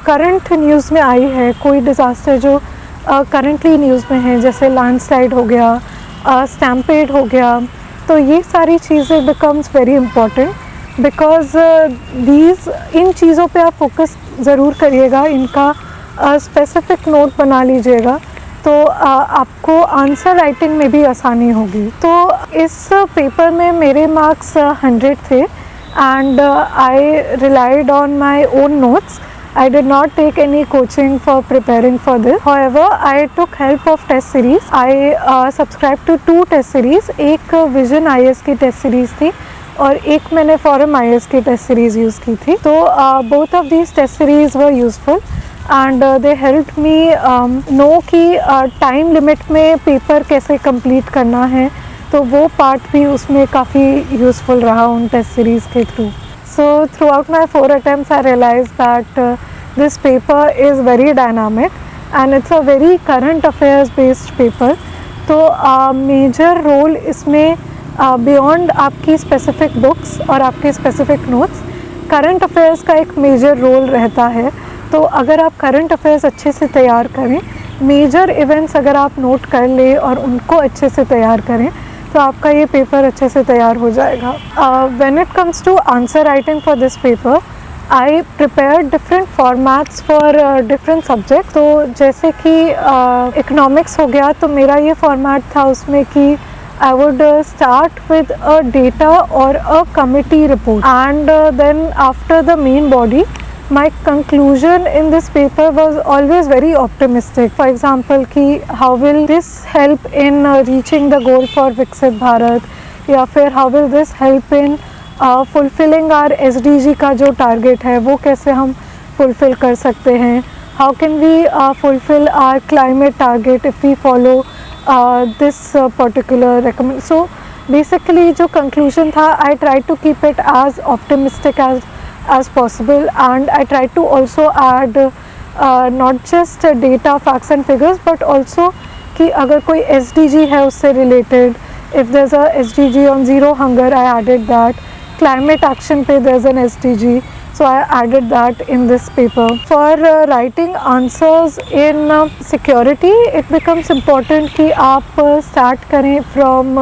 करंट न्यूज़ में आई है, कोई डिज़ास्टर जो करंटली न्यूज़ में है, जैसे लैंडस्लाइड हो गया, स्टैम्पेड हो गया, तो ये सारी चीज़ें becomes very important because in चीज़ों पे आप फोकस ज़रूर करिएगा, इनका स्पेसिफिक नोट बना लीजिएगा तो आपको आंसर राइटिंग में भी आसानी होगी. तो इस पेपर में मेरे मार्क्स 100 थे and I relied on my own notes. I did not take any coaching for preparing for this. However, I took help of test series. I subscribed to 2 test series. एक Vision IAS की test series थी और एक मैंने Forum IAS की test series use की थी. तो both of these test series were useful and they helped me know कि time limit में paper कैसे complete करना है. तो वो part भी उसमें काफ़ी useful रहा उन test series के through. So throughout my 4 attempts I realized that this paper is very dynamic and it's a very current affairs based paper. तो major role इसमें beyond आपकी specific books और आपके specific notes, current affairs का एक major role रहता है. तो अगर आप current affairs अच्छे से तैयार करें, major events अगर आप note कर लें और उनको अच्छे से तैयार करें तो आपका ये पेपर अच्छे से तैयार हो जाएगा. When it comes to answer writing for this paper, I prepare different formats for different subject. तो जैसे कि इकोनॉमिक्स हो गया तो मेरा ये फॉर्मेट था उसमें कि I would start with a data or a committee report and then after the main body my conclusion in this paper was always very optimistic. For example कि how will this help in reaching the goal for Viksit Bharat, या फिर how will this help in fulfilling our SDG का जो target है वो कैसे हम fulfill कर सकते हैं, how can we fulfill our climate target if we follow this particular recommend. So basically जो conclusion था, I tried to keep it as optimistic as possible and I try to also add not just data, facts and figures but also कि अगर कोई SDG है उससे related If there's a SDG on zero hunger, I added that. Climate action पे there's an SDG, so I added that in this paper. For writing answers in security, it becomes important कि आप start करें from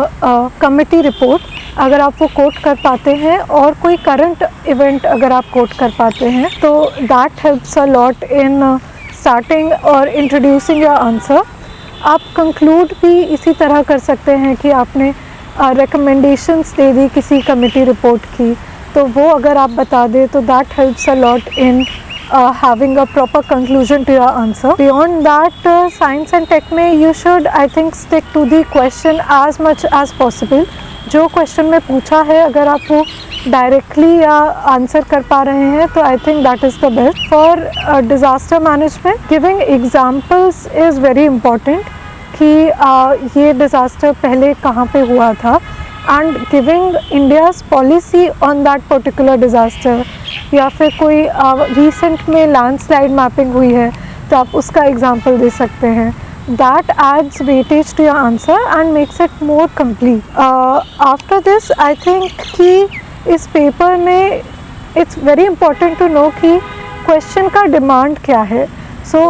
committee report, अगर आप वो coat कर पाते हैं, और कोई करंट इवेंट अगर आप कोट कर पाते हैं, तो that helps a lot in starting और इंट्रोड्यूसिंग योर आंसर. आप कंक्लूड भी इसी तरह कर सकते हैं कि आपने रिकमेंडेशंस दे दी किसी कमेटी रिपोर्ट की, तो वो अगर आप बता दें तो that helps a lot in having a proper conclusion to your answer. Beyond that, science and tech में you should, I think, stick to the question as much as possible. जो क्वेश्चन में पूछा है, अगर आप वो डायरेक्टली या answer कर पा रहे हैं, तो I think that is the best. For disaster management, giving examples is very important कि ये डिज़ास्टर पहले कहाँ पे हुआ था, and giving India's policy on that particular disaster. या फिर कोई रिसेंट में लैंडस्लाइड मैपिंग हुई है, तो आप उसका एग्जाम्पल दे सकते हैं. That adds weightage to your answer and makes it more complete. After this, I think कि इस पेपर में it's very important to know कि question का demand क्या है. So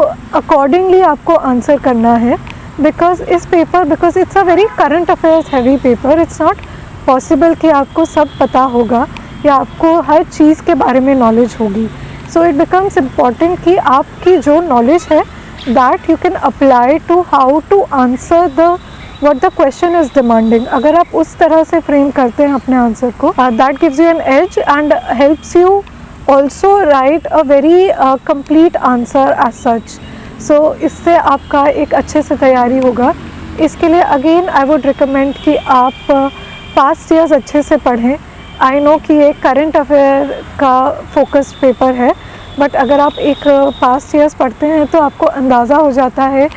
accordingly आपको answer करना है, because इस paper, because it's a very current affairs heavy paper, it's not possible कि आपको सब पता होगा या आपको हर चीज़ के बारे में knowledge होगी. So it becomes important कि आपकी जो knowledge है, that you can apply to how to answer what the question is demanding. अगर आप उस तरह से फ्रेम करते हैं अपने आंसर को, that gives you an edge and helps you also write a very complete answer as such. So इससे आपका एक अच्छे से तैयारी होगा. इसके लिए अगेन आई वुड रिकमेंड कि आप पास्ट ईयर्स अच्छे से पढ़ें. आई नो कि ये करंट अफेयर का फोकस्ड पेपर है, बट अगर आप एक पास्ट ईयर्स पढ़ते हैं तो आपको अंदाज़ा हो जाता है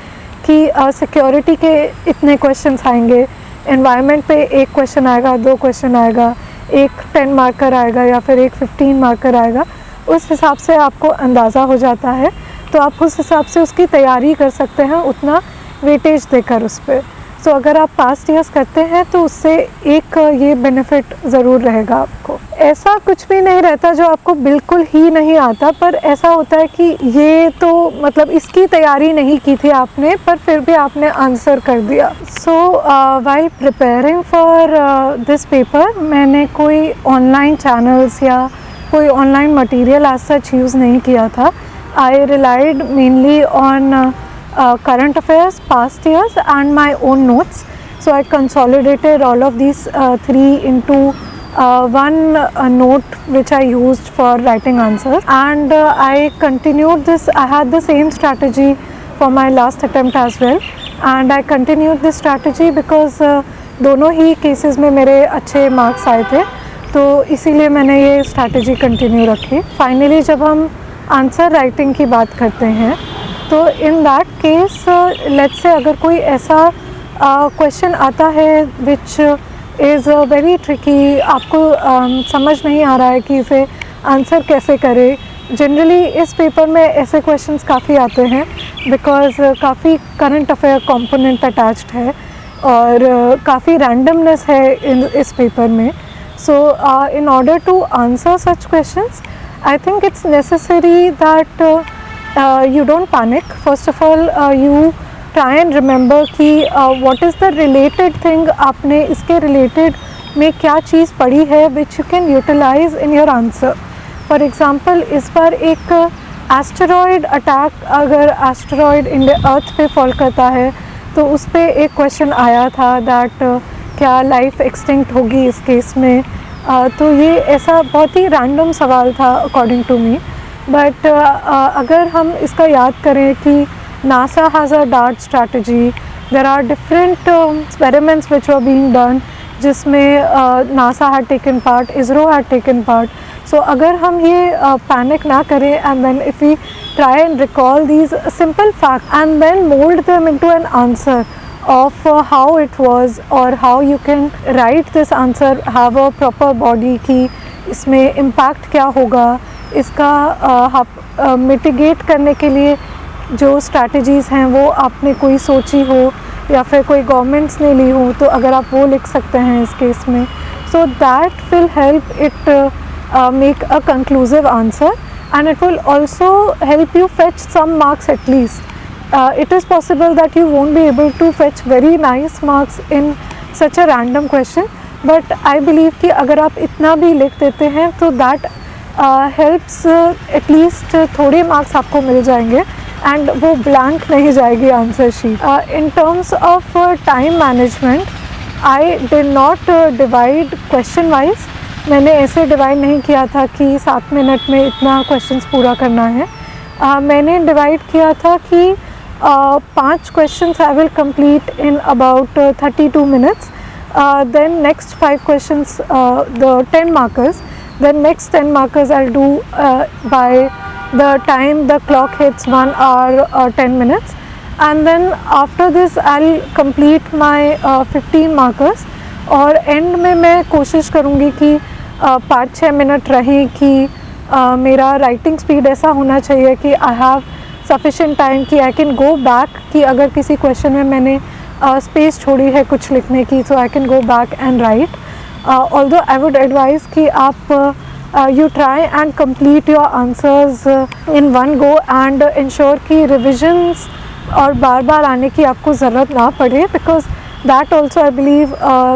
कि सिक्योरिटी के इतने क्वेश्चंस आएंगे, एनवायरनमेंट पे एक क्वेश्चन आएगा, 2 क्वेश्चन आएगा, एक 10 मार्कर आएगा या फिर एक 15 मार्कर आएगा. उस हिसाब से आपको अंदाज़ा हो जाता है, तो आप उस हिसाब से उसकी तैयारी कर सकते हैं, उतना वेटेज देकर उस पर. सो अगर आप पास्ट ईयर्स करते हैं तो उससे एक ये बेनिफिट ज़रूर रहेगा आपको. ऐसा कुछ भी नहीं रहता जो आपको बिल्कुल ही नहीं आता, पर ऐसा होता है कि ये तो मतलब इसकी तैयारी नहीं की थी आपने, पर फिर भी आपने आंसर कर दिया. So while preparing for this paper, मैंने कोई ऑनलाइन चैनल्स या कोई online material as such use नहीं किया था. I relied mainly on current affairs, past years, and my own notes. So I consolidated all of these 3 into one note which I used for writing answers, and I continued this. I had the same strategy for my last attempt as well, and I continued this strategy because दोनों ही cases में मेरे अच्छे marks आए थे, तो इसीलिए मैंने ये strategy continue रखी. Finally जब हम आंसर राइटिंग की बात करते हैं, तो in that case let's say अगर कोई ऐसा क्वेश्चन आता है विच इज़ वेरी ट्रिकी, आपको समझ नहीं आ रहा है कि इसे आंसर कैसे करें. जनरली इस पेपर में ऐसे क्वेश्चंस काफ़ी आते हैं बिकॉज काफ़ी करंट अफेयर कंपोनेंट अटैच्ड है और काफ़ी रैंडमनेस है इस पेपर में. So in order to answer such questions, I think it's necessary that you don't panic. First of all, you try and remember कि what is the related thing, आपने इसके related में क्या चीज़ पढ़ी है which you can utilize in your answer. For example, इस बार एक asteroid attack, अगर asteroid अर्थ पे फॉल करता है तो उस पर एक क्वेश्चन आया था that क्या लाइफ एक्सटिंक्ट होगी इस केस में. तो ये ऐसा बहुत ही रैंडम सवाल था अकॉर्डिंग टू मी. बट अगर हम इसका याद करें कि NASA has a DART strategy, there are different experiments which were being done जिसमें NASA had taken part, ISRO had taken part. So अगर हम ये पैनिक ना करें and then if we try and recall these simple fact and then mould them into an answer of how it was or how you can write this answer, have a proper body कि इसमें impact क्या होगा, इसका mitigate करने के लिए जो strategies हैं वो आपने कोई सोची हो या फिर कोई गवर्नमेंट्स ने ली हो तो अगर आप वो लिख सकते हैं इस केस में, so that will help it make a conclusive answer and it will also help you fetch some marks at least. It is possible that you won't be able to fetch very nice marks in such a random question, but I believe कि अगर आप इतना भी लिख देते हैं तो that helps at least थोड़े marks आपको मिल जाएंगे and वो blank नहीं जाएगी answer sheet. In terms of time management, I did not divide question wise. मैंने ऐसे डिवाइड नहीं किया था कि 7 मिनट में इतना क्वेश्चंस पूरा करना है. मैंने डिवाइड किया था कि 5 questions I will complete in about 32 minutes, then next 5 questions the 10 markers, then next 10 markers I do by the time the clock hits 1 hour 10 minutes, and then after this I'll complete my 15 markers. और and में मैं कोशिश करूँगी कि 5-6 minute रहें कि मेरा writing speed ऐसा होना चाहिए कि आई हैव सफिशेंट टाइम कि आई कैन गो बैक, कि अगर किसी क्वेश्चन में मैंने स्पेस छोड़ी है कुछ लिखने की, so I can go back and write. Although I would advise कि आप you try and complete your answers in one go and ensure कि revisions और बार बार आने की आपको ज़रूरत ना पड़े, because that also I believe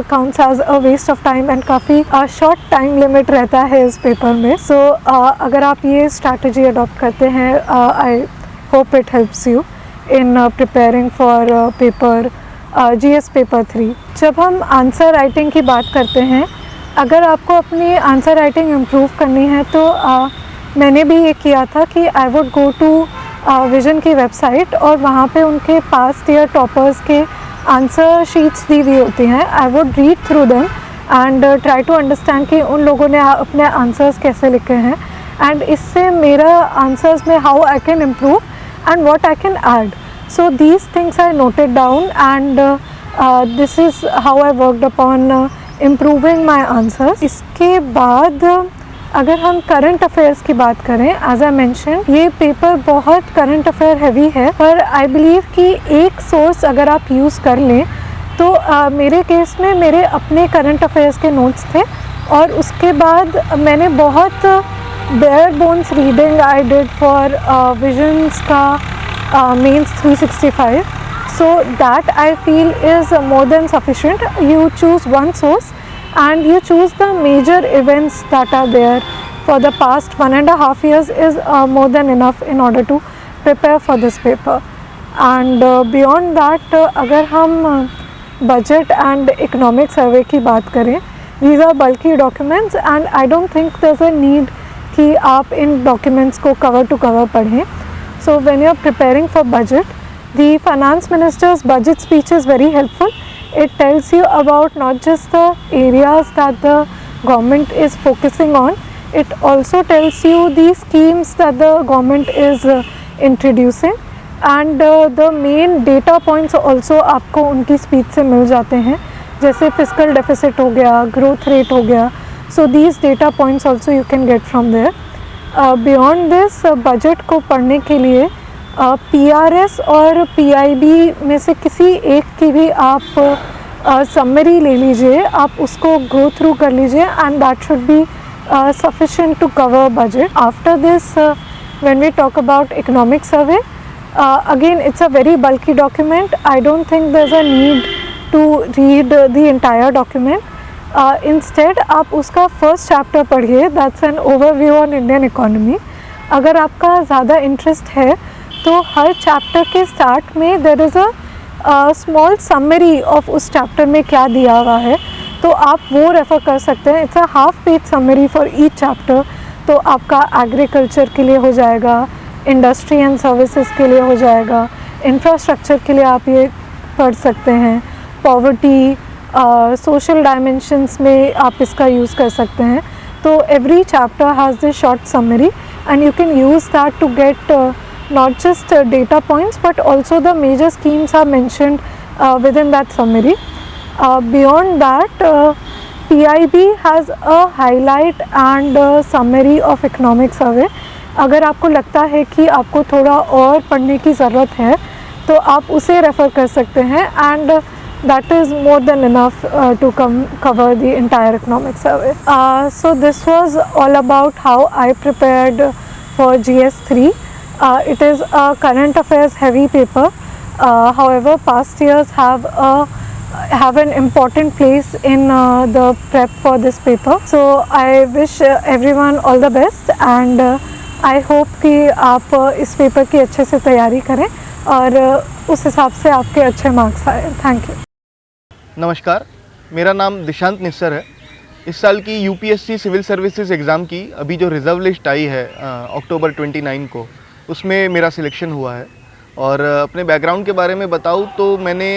counts as a waste of time and काफ़ी short time limit रहता है इस पेपर में. So अगर आप ये strategy adopt करते हैं, I hope it helps you in preparing for paper GS paper 3. जब हम आंसर राइटिंग की बात करते हैं, अगर आपको अपनी आंसर राइटिंग इम्प्रूव करनी है तो मैंने भी ये किया था कि I would go to Vision की वेबसाइट और वहाँ पे उनके पास्ट ईयर टॉपर्स के आंसर शीट्स दी हुई होती हैं. I would read through them and try to understand कि उन लोगों ने अपने आंसर्स कैसे लिखे हैं, एंड इससे मेरा आंसर्स में how I can improve and what I can add. So these things I noted down and this is how I worked upon improving my answers. इसके बाद अगर हम करंट अफेयर्स की बात करें, एज आई मैंशन ये paper बहुत current affair heavy है, पर आई बिलीव कि एक सोर्स अगर आप यूज़ कर लें तो मेरे केस में मेरे अपने करंट अफेयर्स के नोट्स थे, और उसके बाद मैंने बहुत bare bones reading I did for Vision's का mains 365. So that I feel is more than sufficient. You choose one source and you choose the major events that are there for the past 1.5 years is more than enough in order to prepare for this paper. And beyond that, अगर हम budget and economic survey की बात करें, these are bulky documents and I don't think there's a need कि आप इन documents को cover to cover पढ़ें. So when you're preparing for budget, the finance minister's budget speech is very helpful. It tells you about not just the areas that the government is focusing on, it also tells you the schemes that the government is introducing, and the main data points also आपको उनकी speech से मिल जाते हैं, जैसे fiscal deficit हो गया, growth rate हो गया. So these data points also you can get from there. Beyond this, budget को पढ़ने के लिए PRS और PIB में से किसी एक की भी आप समरी ले लीजिए, आप उसको गो थ्रू कर लीजिए, and that should be sufficient to cover budget. After this, when we talk about economic survey, again it's a very bulky document. I don't think there's a need to read the entire document. Instead आप उसका first chapter पढ़िए, that's an overview on Indian economy. अगर आपका ज़्यादा interest है तो हर chapter के स्टार्ट में there is a small summary of उस चैप्टर में क्या दिया हुआ है, तो आप वो रेफ़र कर सकते हैं. It's a half page summary for each chapter. तो आपका एग्रीकल्चर के लिए हो जाएगा, इंडस्ट्री एंड सर्विसेज के लिए हो जाएगा, इंफ्रास्ट्रक्चर के लिए आप ये पढ़ सकते हैं, पॉवर्टी, सोशल डायमेंशंस में आप इसका यूज़ कर सकते हैं. तो every chapter has this short summary and you can use that to get not just data points but also the major schemes are mentioned within that summary. Beyond that, PIB has a highlight and summary of economic survey. अगर आपको लगता है कि आपको थोड़ा और पढ़ने की ज़रूरत है तो आप उसे रेफ़र कर सकते हैं and that is more than enough to cover the entire economic survey. So this was all about how I prepared for GS3. It is a current affairs heavy paper. However, past years have an important place in the prep for this paper. So I wish everyone all the best and I hope कि आप इस paper की अच्छे से तैयारी करें और उस हिसाब से आपके अच्छे मार्क्स आए. Thank you. नमस्कार, मेरा नाम दिशांत निस्सर है. इस साल की यूपीएससी सिविल सर्विसेज एग्ज़ाम की अभी जो रिज़र्व लिस्ट आई है अक्टूबर 29 को, उसमें मेरा सिलेक्शन हुआ है. और अपने बैकग्राउंड के बारे में बताऊँ तो मैंने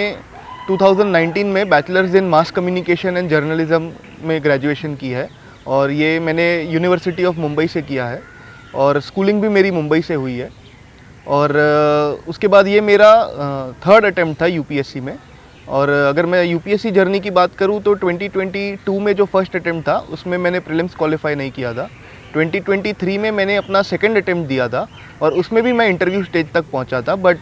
2019 में bachelors in mass communication and journalism में ग्रेजुएशन की है और ये मैंने यूनिवर्सिटी ऑफ मुंबई से किया है और स्कूलिंग भी मेरी मुंबई से हुई है. और उसके बाद ये मेरा थर्ड अटेम्प्ट था यूपीएससी में. और अगर मैं यूपीएससी जर्नी की बात करूं तो 2022 में जो फर्स्ट अटेम्प्ट था उसमें मैंने प्रीलिम्स क्वालिफाई नहीं किया था. 2023 में मैंने अपना सेकंड अटेम्प्ट दिया था और उसमें भी मैं इंटरव्यू स्टेज तक पहुंचा था, बट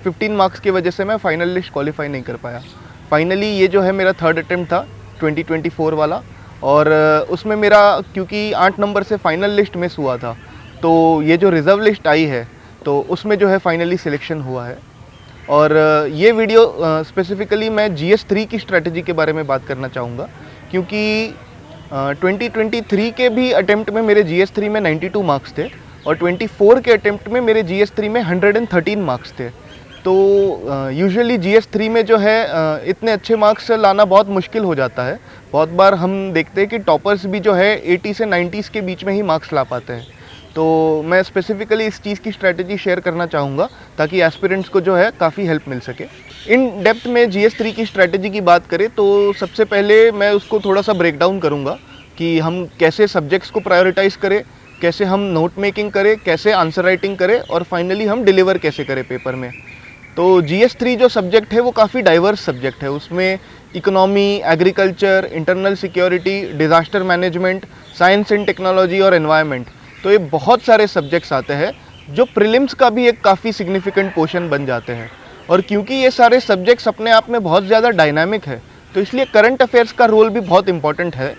15 मार्क्स की वजह से मैं फाइनल लिस्ट क्वालिफाई नहीं कर पाया. फाइनली ये जो है मेरा थर्ड अटेम्प्ट था 2024 वाला और उसमें मेरा क्योंकि 8 नंबर से फाइनल लिस्ट मिस हुआ था तो ये जो रिज़र्व लिस्ट आई है तो उसमें जो है फाइनली सिलेक्शन हुआ है. और ये वीडियो स्पेसिफ़िकली मैं GS3 की स्ट्रेटजी के बारे में बात करना चाहूँगा क्योंकि 2023 के भी अटेम्प्ट में मेरे GS3 में 92 मार्क्स थे और 24 के अटेम्प्ट में मेरे GS3 में 113 मार्क्स थे. तो यूजुअली GS3 में जो है इतने अच्छे मार्क्स लाना बहुत मुश्किल हो जाता है. बहुत बार हम देखते हैं कि टॉपर्स भी जो है 80 से 90s के बीच में ही मार्क्स ला पाते हैं. तो मैं स्पेसिफ़िकली इस चीज़ की स्ट्रैटेजी शेयर करना चाहूँगा ताकि एस्पिरेंट्स को जो है काफ़ी हेल्प मिल सके. इन डेप्थ में GS3 की स्ट्रैटेजी की बात करें तो सबसे पहले मैं उसको थोड़ा सा ब्रेक डाउन करूँगा कि हम कैसे सब्जेक्ट्स को प्रायोरिटाइज़ करें, कैसे हम नोट मेकिंग करें, कैसे आंसर राइटिंग करें और फाइनली हम डिलीवर कैसे करें पेपर में. तो GS3 जो सब्जेक्ट है वो काफ़ी डाइवर्स सब्जेक्ट है. उसमें economy, agriculture, internal security, disaster management, science and technology और एनवायरनमेंट, तो ये बहुत सारे सब्जेक्ट्स आते हैं जो प्रीलिम्स का भी एक काफ़ी सिग्निफिकेंट पोर्शन बन जाते हैं. और क्योंकि ये सारे सब्जेक्ट्स अपने आप में बहुत ज़्यादा डायनामिक है तो इसलिए करंट अफेयर्स का रोल भी बहुत इंपॉर्टेंट है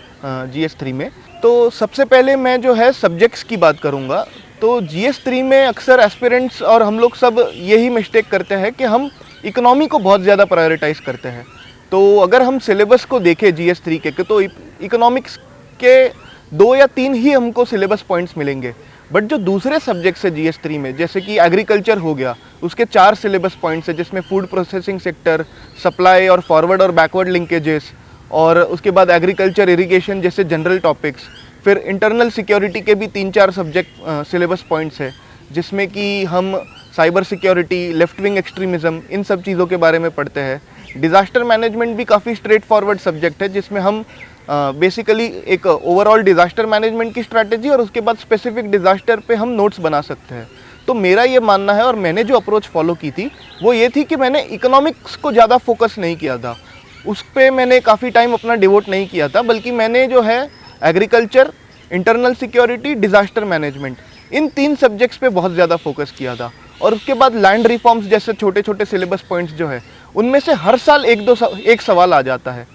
GS3 में. तो सबसे पहले मैं जो है सब्जेक्ट्स की बात करूँगा. तो GS3 में अक्सर एस्पिरेंट्स और हम लोग सब यही मिस्टेक करते हैं कि हम इकोनॉमी को बहुत ज़्यादा प्रायोरिटाइज़ करते हैं. तो अगर हम सिलेबस को देखें GS3 के तो इकोनॉमिक्स के 2 या 3 ही हमको सिलेबस पॉइंट्स मिलेंगे. बट जो दूसरे सब्जेक्ट्स है GS3 में जैसे कि एग्रीकल्चर हो गया, उसके 4 सिलेबस पॉइंट्स है जिसमें फूड प्रोसेसिंग सेक्टर, सप्लाई और फॉरवर्ड और बैकवर्ड लिंकेजेस, और उसके बाद एग्रीकल्चर, इरिगेशन जैसे जनरल टॉपिक्स. फिर इंटरनल सिक्योरिटी के भी 3-4 सब्जेक्ट सिलेबस पॉइंट्स है जिसमें कि हम cyber security, left wing extremism, इन सब चीज़ों के बारे में पढ़ते हैं. डिज़ास्टर मैनेजमेंट भी काफ़ी स्ट्रेट फॉरवर्ड सब्जेक्ट है जिसमें हम बेसिकली एक ओवरऑल डिज़ास्टर मैनेजमेंट की स्ट्रैटेजी और उसके बाद स्पेसिफिक डिज़ास्टर पे हम नोट्स बना सकते हैं. तो मेरा ये मानना है और मैंने जो अप्रोच फॉलो की थी वो ये थी कि मैंने इकोनॉमिक्स को ज़्यादा फोकस नहीं किया था, उस पर मैंने काफ़ी टाइम अपना डिवोट नहीं किया था, बल्कि मैंने जो है agriculture, internal security, disaster management, इन 3 सब्जेक्ट्स पे बहुत ज़्यादा फोकस किया था. और उसके बाद लैंड रिफॉर्म्स जैसे छोटे छोटे सिलेबस पॉइंट्स जो है उनमें से हर साल एक सवाल आ जाता है.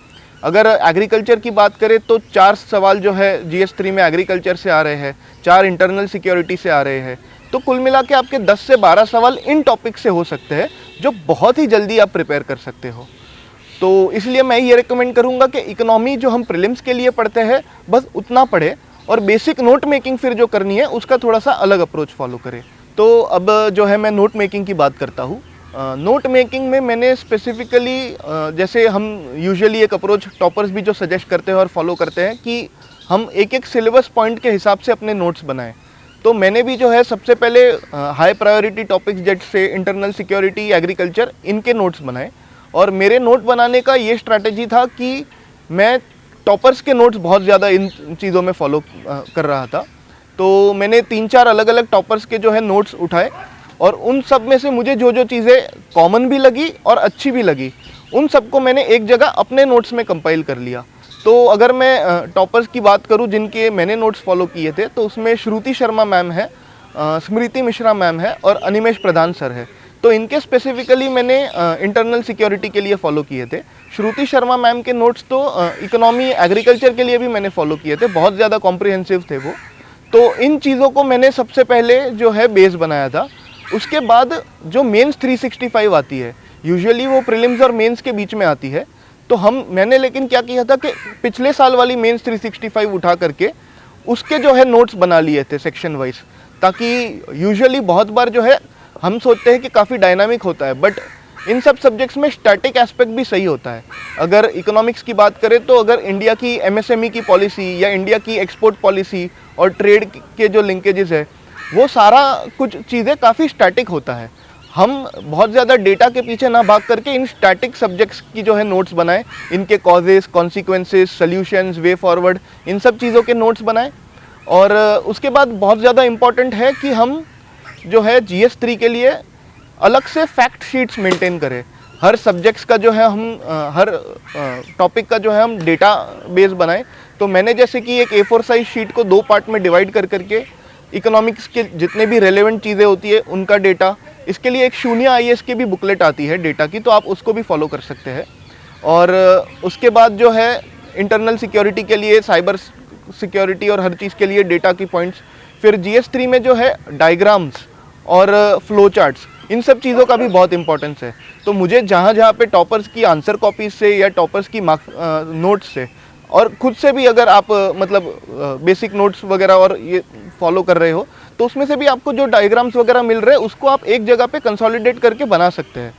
अगर एग्रीकल्चर की बात करें तो 4 सवाल जो है GS3 में एग्रीकल्चर से आ रहे हैं, 4 इंटरनल सिक्योरिटी से आ रहे हैं. तो कुल मिला के आपके 10 से 12 सवाल इन टॉपिक से हो सकते हैं जो बहुत ही जल्दी आप प्रिपेयर कर सकते हो. तो इसलिए मैं ये रिकमेंड करूँगा कि इकोनॉमी जो हम प्रीलिम्स के लिए पढ़ते हैं बस उतना पढ़े और बेसिक नोट मेकिंग फिर जो करनी है उसका थोड़ा सा अलग अप्रोच फॉलो करें. तो अब जो है मैं नोट मेकिंग की बात करता हूँ. नोट मेकिंग में मैंने स्पेसिफिकली जैसे हम यूजुअली एक अप्रोच टॉपर्स भी जो सजेस्ट करते हैं और फॉलो करते हैं कि हम एक सिलेबस पॉइंट के हिसाब से अपने नोट्स बनाएं. तो मैंने भी जो है सबसे पहले हाई प्रायोरिटी टॉपिक्स जैसे इंटरनल सिक्योरिटी, एग्रीकल्चर, इनके नोट्स बनाए. और मेरे नोट बनाने का ये स्ट्रैटेजी था कि मैं टॉपर्स के नोट्स बहुत ज़्यादा इन चीज़ों में फॉलो कर रहा था. तो मैंने 3-4 अलग अलग टॉपर्स के जो है नोट्स उठाए और उन सब में से मुझे जो जो चीज़ें कॉमन भी लगी और अच्छी भी लगी उन सबको मैंने एक जगह अपने नोट्स में कंपाइल कर लिया. तो अगर मैं टॉपर्स की बात करूं जिनके मैंने नोट्स फॉलो किए थे तो उसमें श्रुति शर्मा मैम है, स्मृति मिश्रा मैम है और अनिमेश प्रधान सर है. तो इनके स्पेसिफिकली मैंने इंटरनल सिक्योरिटी के लिए फॉलो किए थे। श्रुति शर्मा मैम के नोट्स तो इकोनॉमी एग्रीकल्चर के लिए भी मैंने फॉलो किए थे, बहुत ज़्यादा कॉम्प्रिहेंसिव थे वो। तो इन चीज़ों को मैंने सबसे पहले जो है बेस बनाया था। उसके बाद जो मेंस 365 आती है, यूजुअली वो प्रीलिम्स और मेंस के बीच में आती है, तो मैंने लेकिन क्या किया था कि पिछले साल वाली मेंस 365 उठा करके उसके जो है नोट्स बना लिए थे सेक्शन वाइज, ताकि यूजुअली बहुत बार जो है हम सोचते हैं कि काफ़ी डायनामिक होता है, बट इन सब सब्जेक्ट्स में स्टैटिक एस्पेक्ट भी सही होता है। अगर इकोनॉमिक्स की बात करें तो अगर इंडिया की एमएसएमई की पॉलिसी या इंडिया की एक्सपोर्ट पॉलिसी और ट्रेड के जो लिंकेजेस है, वो सारा कुछ चीज़ें काफ़ी स्टैटिक होता है। हम बहुत ज़्यादा डेटा के पीछे ना भाग करके इन स्टैटिक सब्जेक्ट्स की जो है नोट्स बनाएं, इनके causes, consequences, solutions, way forward, इन सब चीज़ों के नोट्स बनाएं। और उसके बाद बहुत ज़्यादा इम्पॉर्टेंट है कि हम जो है GS3 के लिए अलग से फैक्ट शीट्स मेंटेन करें। हर सब्जेक्ट्स का जो है हम हर टॉपिक का जो है हम डेटा बेस बनाएं। तो मैंने जैसे कि एक A4 साइज शीट को 2 पार्ट में डिवाइड कर करके इकोनॉमिक्स के जितने भी रेलेवेंट चीज़ें होती है उनका डेटा, इसके लिए एक शून्य IAS की भी बुकलेट आती है डेटा की, तो आप उसको भी फॉलो कर सकते हैं। और उसके बाद जो है इंटरनल सिक्योरिटी के लिए, साइबर सिक्योरिटी और हर चीज़ के लिए डेटा की पॉइंट्स। फिर GS3 में जो है डायग्राम्स और फ्लो चार्ट्स, इन सब चीज़ों का भी बहुत इंपॉर्टेंस है। तो मुझे जहाँ जहाँ पे टॉपर्स की आंसर कॉपीज से या टॉपर्स की नोट्स से और खुद से भी अगर आप मतलब बेसिक नोट्स वगैरह और ये फॉलो कर रहे हो, तो उसमें से भी आपको जो डायग्राम्स वगैरह मिल रहे हैं उसको आप एक जगह पे कंसोलिडेट करके बना सकते हैं।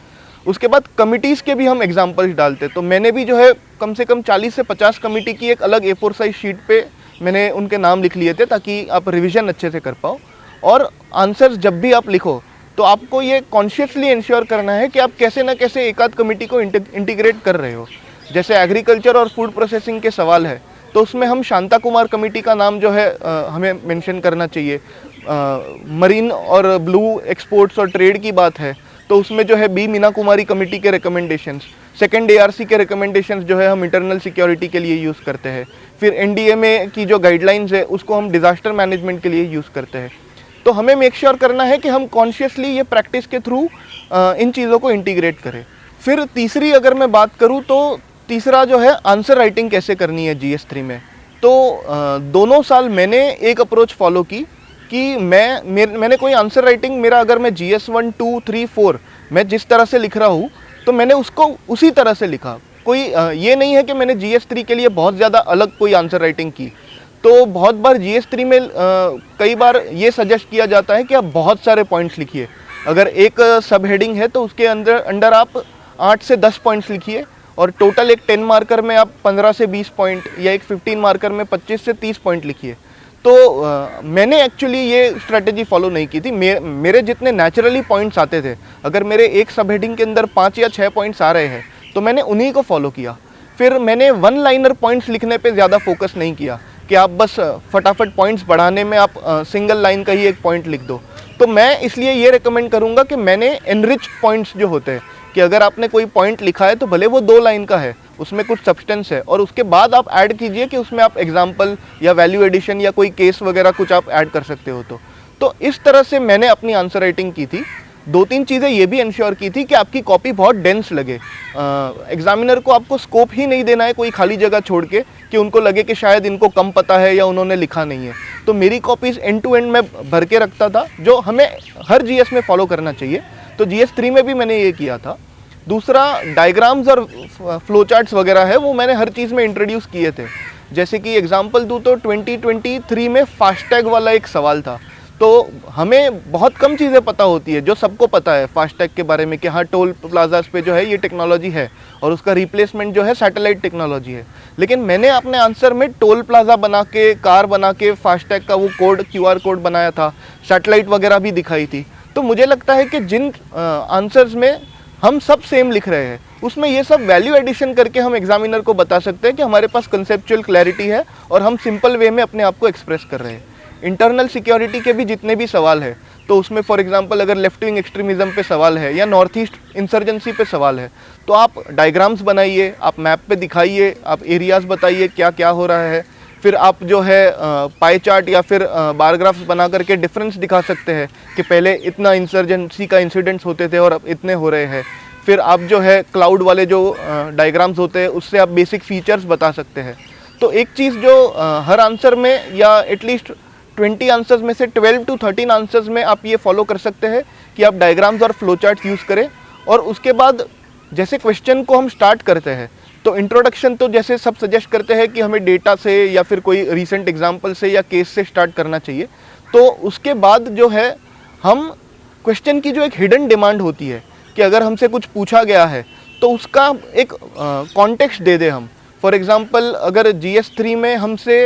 उसके बाद कमिटीज़ के भी हम एग्जांपल्स डालते हैं। तो मैंने भी जो है कम से कम 40 से 50 कमिटी की एक अलग A4 साइज शीट पे मैंने उनके नाम लिख लिए थे, ताकि आप रिविज़न अच्छे से कर पाओ। और आंसर्स जब भी आप लिखो तो आपको ये कॉन्शियसली इंश्योर करना है कि आप कैसे ना कैसे एक आध कमेटी को इंटीग्रेट कर रहे हो। जैसे एग्रीकल्चर और फूड प्रोसेसिंग के सवाल है, तो उसमें हम शांता कुमार कमेटी का नाम जो है हमें मेंशन करना चाहिए। मरीन और ब्लू एक्सपोर्ट्स और ट्रेड की बात है तो उसमें जो है बी मीना कुमारी कमेटी के रिकमेंडेशंस, सेकंड ARC के रिकमेंडेशंस जो है हम इंटरनल सिक्योरिटी के लिए यूज़ करते हैं। फिर NDMA की जो गाइडलाइंस है उसको हम डिज़ास्टर मैनेजमेंट के लिए यूज़ करते हैं। तो हमें मेक श्योर करना है कि हम कॉन्शियसली ये प्रैक्टिस के थ्रू इन चीज़ों को इंटीग्रेट करें। फिर तीसरी अगर मैं बात करूँ तो तीसरा जो है आंसर राइटिंग कैसे करनी है GS3 में। तो दोनों साल मैंने एक अप्रोच फॉलो की कि मैंने कोई आंसर राइटिंग, मेरा अगर मैं GS1, 2, 3, 4 मैं जिस तरह से लिख रहा हूँ तो मैंने उसको उसी तरह से लिखा। कोई ये नहीं है कि मैंने GS3 के लिए बहुत ज़्यादा अलग कोई आंसर राइटिंग की। तो बहुत बार GS3 में कई बार ये सजेस्ट किया जाता है कि आप बहुत सारे पॉइंट्स लिखिए। अगर एक सब हेडिंग है तो उसके अंडर आप 8 से 10 पॉइंट्स लिखिए, और टोटल एक 10 मार्कर में आप 15 से 20 पॉइंट या एक 15 मार्कर में 25 से 30 पॉइंट लिखिए। तो मैंने एक्चुअली ये स्ट्रेटेजी फॉलो नहीं की थी। मेरे जितने नेचुरली पॉइंट्स आते थे, अगर मेरे एक सब हेडिंग के अंदर 5 या 6 पॉइंट्स आ रहे हैं तो मैंने उन्हीं को फॉलो किया। फिर मैंने वन लाइनर पॉइंट्स लिखने पे ज़्यादा फोकस नहीं किया कि आप बस फटाफट पॉइंट्स बढ़ाने में आप सिंगल लाइन का ही एक पॉइंट लिख दो। तो मैं इसलिए ये रिकमेंड करूँगा कि मैंने एनरिच पॉइंट्स जो होते हैं, कि अगर आपने कोई पॉइंट लिखा है तो भले वो 2 लाइन का है, उसमें कुछ सब्सटेंस है, और उसके बाद आप ऐड कीजिए कि उसमें आप एग्जाम्पल या वैल्यू एडिशन या कोई केस वगैरह कुछ आप ऐड कर सकते हो। तो इस तरह से मैंने अपनी आंसर राइटिंग की थी। 2-3 चीज़ें ये भी इंश्योर की थी कि आपकी कॉपी बहुत डेंस लगे। एग्जामिनर को आपको स्कोप ही नहीं देना है कोई खाली जगह छोड़ के कि उनको लगे कि शायद इनको कम पता है या उन्होंने लिखा नहीं है। तो मेरी कॉपीज़ एंड टू एंड में भर के रखता था, जो हमें हर GS में फॉलो करना चाहिए। तो GS3 में भी मैंने ये किया था। दूसरा, डायग्राम्स और फ्लो चार्ट्स वगैरह है वो मैंने हर चीज़ में इंट्रोड्यूस किए थे। जैसे कि एग्जांपल दूँ तो 2023 में फास्टैग वाला एक सवाल था। तो हमें बहुत कम चीज़ें पता होती है, जो सबको पता है फास्टैग के बारे में कि हाँ टोल प्लाजास पे जो है ये टेक्नोलॉजी है और उसका रिप्लेसमेंट जो है सैटेलाइट टेक्नोलॉजी है। लेकिन मैंने अपने आंसर में टोल प्लाजा बना के, कार बना के, फास्टैग का वो कोड QR कोड बनाया था, सैटेलाइट वगैरह भी दिखाई थी। तो मुझे लगता है कि जिन आंसर्स में हम सब सेम लिख रहे हैं उसमें ये सब वैल्यू एडिशन करके हम एग्जामिनर को बता सकते हैं कि हमारे पास कंसेप्चुअल क्लैरिटी है और हम सिंपल वे में अपने आप को एक्सप्रेस कर रहे हैं। इंटरनल सिक्योरिटी के भी जितने भी सवाल है तो उसमें फॉर एग्जांपल अगर लेफ्ट विंग एक्सट्रीमिज्म पे सवाल है या नॉर्थ ईस्ट इंसर्जेंसी पे सवाल है तो आप डायग्राम्स बनाइए, आप मैप पे दिखाइए, आप एरियाज़ बताइए क्या क्या हो रहा है। फिर आप जो है पाई चार्ट या फिर बार ग्राफ्स बना करके डिफरेंस दिखा सकते हैं कि पहले इतना इंसर्जेंसी का इंसिडेंट्स होते थे और अब इतने हो रहे हैं। फिर आप जो है क्लाउड वाले जो डायग्राम्स होते हैं उससे आप बेसिक फीचर्स बता सकते हैं। तो एक चीज़ जो हर आंसर में या एटलीस्ट 20 आंसर्स में से 12 to 13 आंसर्स में आप ये फॉलो कर सकते हैं कि आप डायग्राम्स और फ्लो चार्ट यूज़ करें। और उसके बाद जैसे क्वेश्चन को हम स्टार्ट करते हैं तो इंट्रोडक्शन तो जैसे सब सजेस्ट करते हैं कि हमें डेटा से या फिर कोई रीसेंट एग्जांपल से या केस से स्टार्ट करना चाहिए। तो उसके बाद जो है हम क्वेश्चन की जो एक हिडन डिमांड होती है कि अगर हमसे कुछ पूछा गया है तो उसका एक कॉन्टेक्स्ट दे दे हम। फॉर एग्जांपल अगर GS3 में हमसे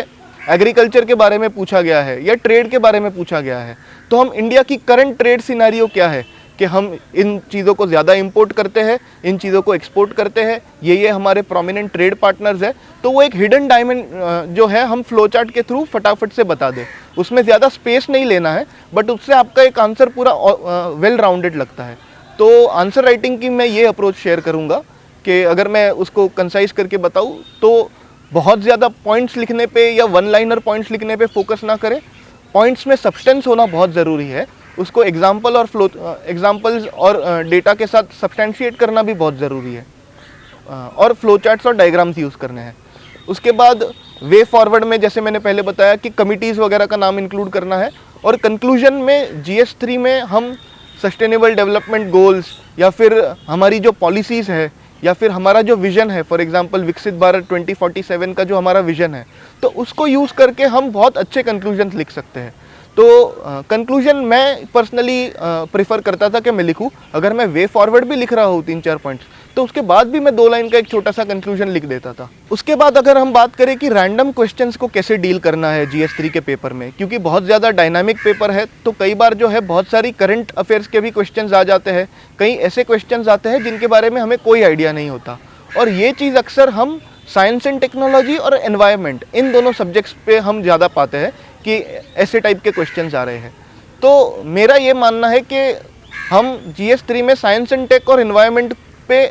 एग्रीकल्चर के बारे में पूछा गया है या ट्रेड के बारे में पूछा गया है तो हम इंडिया की करंट ट्रेड सिनेरियो क्या है कि हम इन चीज़ों को ज़्यादा इंपोर्ट करते हैं, इन चीज़ों को एक्सपोर्ट करते हैं, ये हमारे प्रोमिनेंट ट्रेड पार्टनर्स है। तो वो एक हिडन डायमंड जो है हम फ्लो चार्ट के थ्रू फटाफट से बता दें। उसमें ज़्यादा स्पेस नहीं लेना है बट उससे आपका एक आंसर पूरा वेल राउंडेड लगता है। तो आंसर राइटिंग की मैं ये अप्रोच शेयर करूँगा कि अगर मैं उसको कंसाइज करके बताऊँ तो बहुत ज़्यादा पॉइंट्स लिखने पे या वन लाइनर पॉइंट्स लिखने पे फोकस ना करें। पॉइंट्स में सब्सटेंस होना बहुत ज़रूरी है, उसको एग्जाम्पल्स और डेटा के साथ सब्सटेंशिएट करना भी बहुत ज़रूरी है और फ्लो चार्ट्स और डायग्राम्स यूज़ करने हैं। उसके बाद वे फॉरवर्ड में जैसे मैंने पहले बताया कि कमिटीज़ वगैरह का नाम इंक्लूड करना है। और कंक्लूजन में GS3 में हम सस्टेनेबल डेवलपमेंट गोल्स या फिर हमारी जो पॉलिसीज़ है या फिर हमारा जो विज़न है, फॉर एग्जांपल विकसित भारत 2047 का जो हमारा विज़न है, तो उसको यूज़ करके हम बहुत अच्छे कंक्लूजन्स लिख सकते हैं। तो कंक्लूजन मैं पर्सनली प्रेफर करता था कि मैं लिखूं। अगर मैं वे फॉरवर्ड भी लिख रहा हूँ 3-4 पॉइंट्स तो उसके बाद भी मैं 2 लाइन का एक छोटा सा कंक्लूजन लिख देता था। उसके बाद अगर हम बात करें कि रैंडम क्वेश्चंस को कैसे डील करना है GS3 के पेपर में, क्योंकि बहुत ज़्यादा डायनामिक पेपर है तो कई बार जो है बहुत सारी करंट अफेयर्स के भी क्वेश्चंस आ जाते हैं। कई ऐसे क्वेश्चंस आते हैं जिनके बारे में हमें कोई आइडिया नहीं होता और ये चीज़ अक्सर हम साइंस एंड टेक्नोलॉजी और एनवायरनमेंट इन दोनों सब्जेक्ट्स पे हम ज़्यादा पाते हैं कि ऐसे टाइप के क्वेश्चंस आ रहे हैं। तो मेरा ये मानना है कि हम GS3 में साइंस एंड टेक और एनवायरनमेंट पे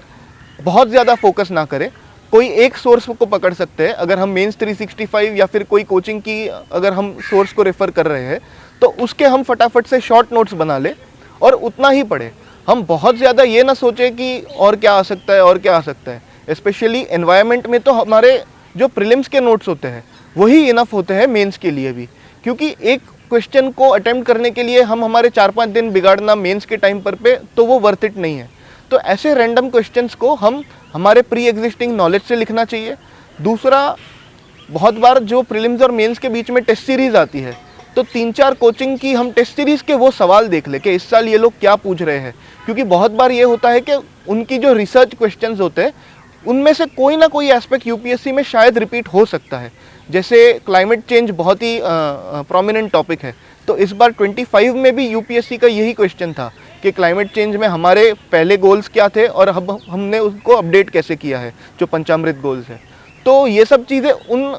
बहुत ज़्यादा फोकस ना करें। कोई एक सोर्स को पकड़ सकते हैं। अगर हम मेंस 365 या फिर कोई कोचिंग की अगर हम सोर्स को रेफ़र कर रहे हैं तो उसके हम फटाफट से शॉर्ट नोट्स बना लें और उतना ही पढ़ें। हम बहुत ज़्यादा ये ना सोचें कि और क्या आ सकता है और क्या आ सकता है। स्पेशली एनवायरनमेंट में तो हमारे जो प्रीलिम्स के नोट्स होते हैं वही इनफ होते हैं मेंस के लिए भी, क्योंकि एक क्वेश्चन को अटेम्प्ट करने के लिए हम हमारे 4-5 दिन बिगाड़ना मेंस के टाइम पर पे तो वो वर्थ इट नहीं है। तो ऐसे रैंडम क्वेश्चंस को हम हमारे प्री एग्जिस्टिंग नॉलेज से लिखना चाहिए। दूसरा, बहुत बार जो प्रीलिम्स और मेंस के बीच में टेस्ट सीरीज़ आती है तो 3-4 कोचिंग की हम टेस्ट सीरीज़ के वो सवाल देख ले कि इस साल ये लोग क्या पूछ रहे हैं, क्योंकि बहुत बार ये होता है कि उनकी जो रिसर्च क्वेश्चंस होते हैं उनमें से कोई ना कोई एस्पेक्ट यूपीएससी में शायद रिपीट हो सकता है। जैसे क्लाइमेट चेंज बहुत ही प्रोमिनेंट टॉपिक है, तो इस बार 25 में भी यूपीएससी का यही क्वेश्चन था कि क्लाइमेट चेंज में हमारे पहले गोल्स क्या थे और अब हमने उसको अपडेट कैसे किया है, जो पंचामृत गोल्स है। तो ये सब चीज़ें उन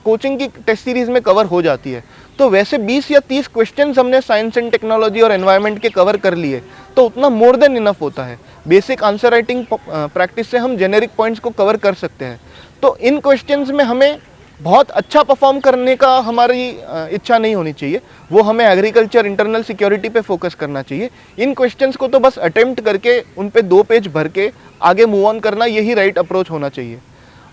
कोचिंग की टेस्ट सीरीज़ में कवर हो जाती है। तो वैसे 20 या 30 क्वेश्चंस हमने साइंस एंड टेक्नोलॉजी और एनवायरनमेंट के कवर कर लिए तो उतना मोर देन इनफ होता है। बेसिक आंसर राइटिंग प्रैक्टिस से हम जेनेरिक पॉइंट्स को कवर कर सकते हैं। तो इन क्वेश्चंस में हमें बहुत अच्छा परफॉर्म करने का हमारी इच्छा नहीं होनी चाहिए, वो हमें एग्रीकल्चर इंटरनल सिक्योरिटी पे फोकस करना चाहिए। इन क्वेश्चंस को तो बस अटेम्प्ट करके उन पे 2 पेज भर के आगे मूव ऑन करना, यही राइट अप्रोच होना चाहिए।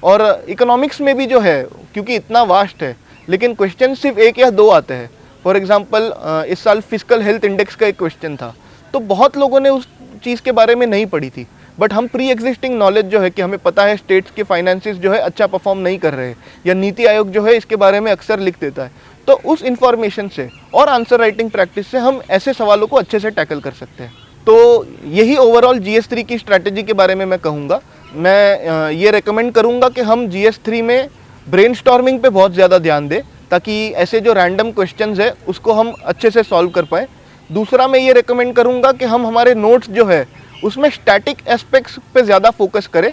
और इकोनॉमिक्स में भी जो है, क्योंकि इतना वास्ट है लेकिन क्वेश्चन सिर्फ 1 या 2 आते हैं। फॉर एग्जांपल इस साल फिस्कल हेल्थ इंडेक्स का एक क्वेश्चन था, तो बहुत लोगों ने उस चीज़ के बारे में नहीं पढ़ी थी, बट हम प्री एग्जिस्टिंग नॉलेज जो है कि हमें पता है स्टेट्स के फाइनेंसेस जो है अच्छा परफॉर्म नहीं कर रहे, या नीति आयोग जो है इसके बारे में अक्सर लिख देता है, तो उस इंफॉर्मेशन से और आंसर राइटिंग प्रैक्टिस से हम ऐसे सवालों को अच्छे से टैकल कर सकते हैं। तो यही ओवरऑल GS3 की स्ट्रैटेजी के बारे में मैं कहूँगा। मैं ये रेकमेंड करूँगा कि हम GS3 में ब्रेनस्टॉर्मिंग पे बहुत ज़्यादा ध्यान दें ताकि ऐसे जो रैंडम क्वेश्चंस है उसको हम अच्छे से सॉल्व कर पाएँ। दूसरा, मैं ये रेकमेंड करूँगा कि हम हमारे नोट्स जो है उसमें स्टैटिक एस्पेक्ट्स पे ज़्यादा फोकस करें।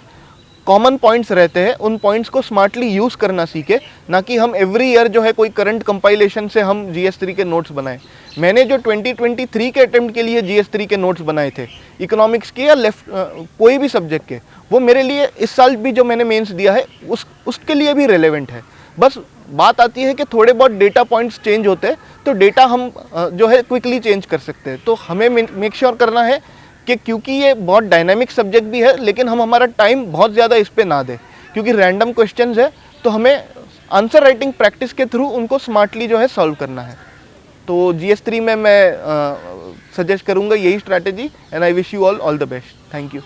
कॉमन पॉइंट्स रहते हैं, उन पॉइंट्स को स्मार्टली यूज़ करना सीखे, ना कि हम एवरी ईयर जो है कोई करंट कंपाइलेशन से हम GS3 के नोट्स बनाएं। मैंने जो 2023 के अटेम्प्ट के लिए GS3 के नोट्स बनाए थे, इकोनॉमिक्स के या कोई भी सब्जेक्ट के, वो मेरे लिए इस साल भी जो मैंने मेंस दिया है उसके लिए भी रेलेवेंट है। बस बात आती है कि थोड़े बहुत डेटा पॉइंट्स चेंज होते हैं तो डेटा हम जो है क्विकली चेंज कर सकते हैं। तो हमें मेक श्योर करना है कि क्योंकि ये बहुत डायनामिक सब्जेक्ट भी है लेकिन हम हमारा टाइम बहुत ज़्यादा इस पे ना दें, क्योंकि रैंडम क्वेश्चंस है तो हमें आंसर राइटिंग प्रैक्टिस के थ्रू उनको स्मार्टली जो है सॉल्व करना है। तो GS3 में मैं सजेस्ट करूँगा यही strategy and I wish you all the best. Thank you.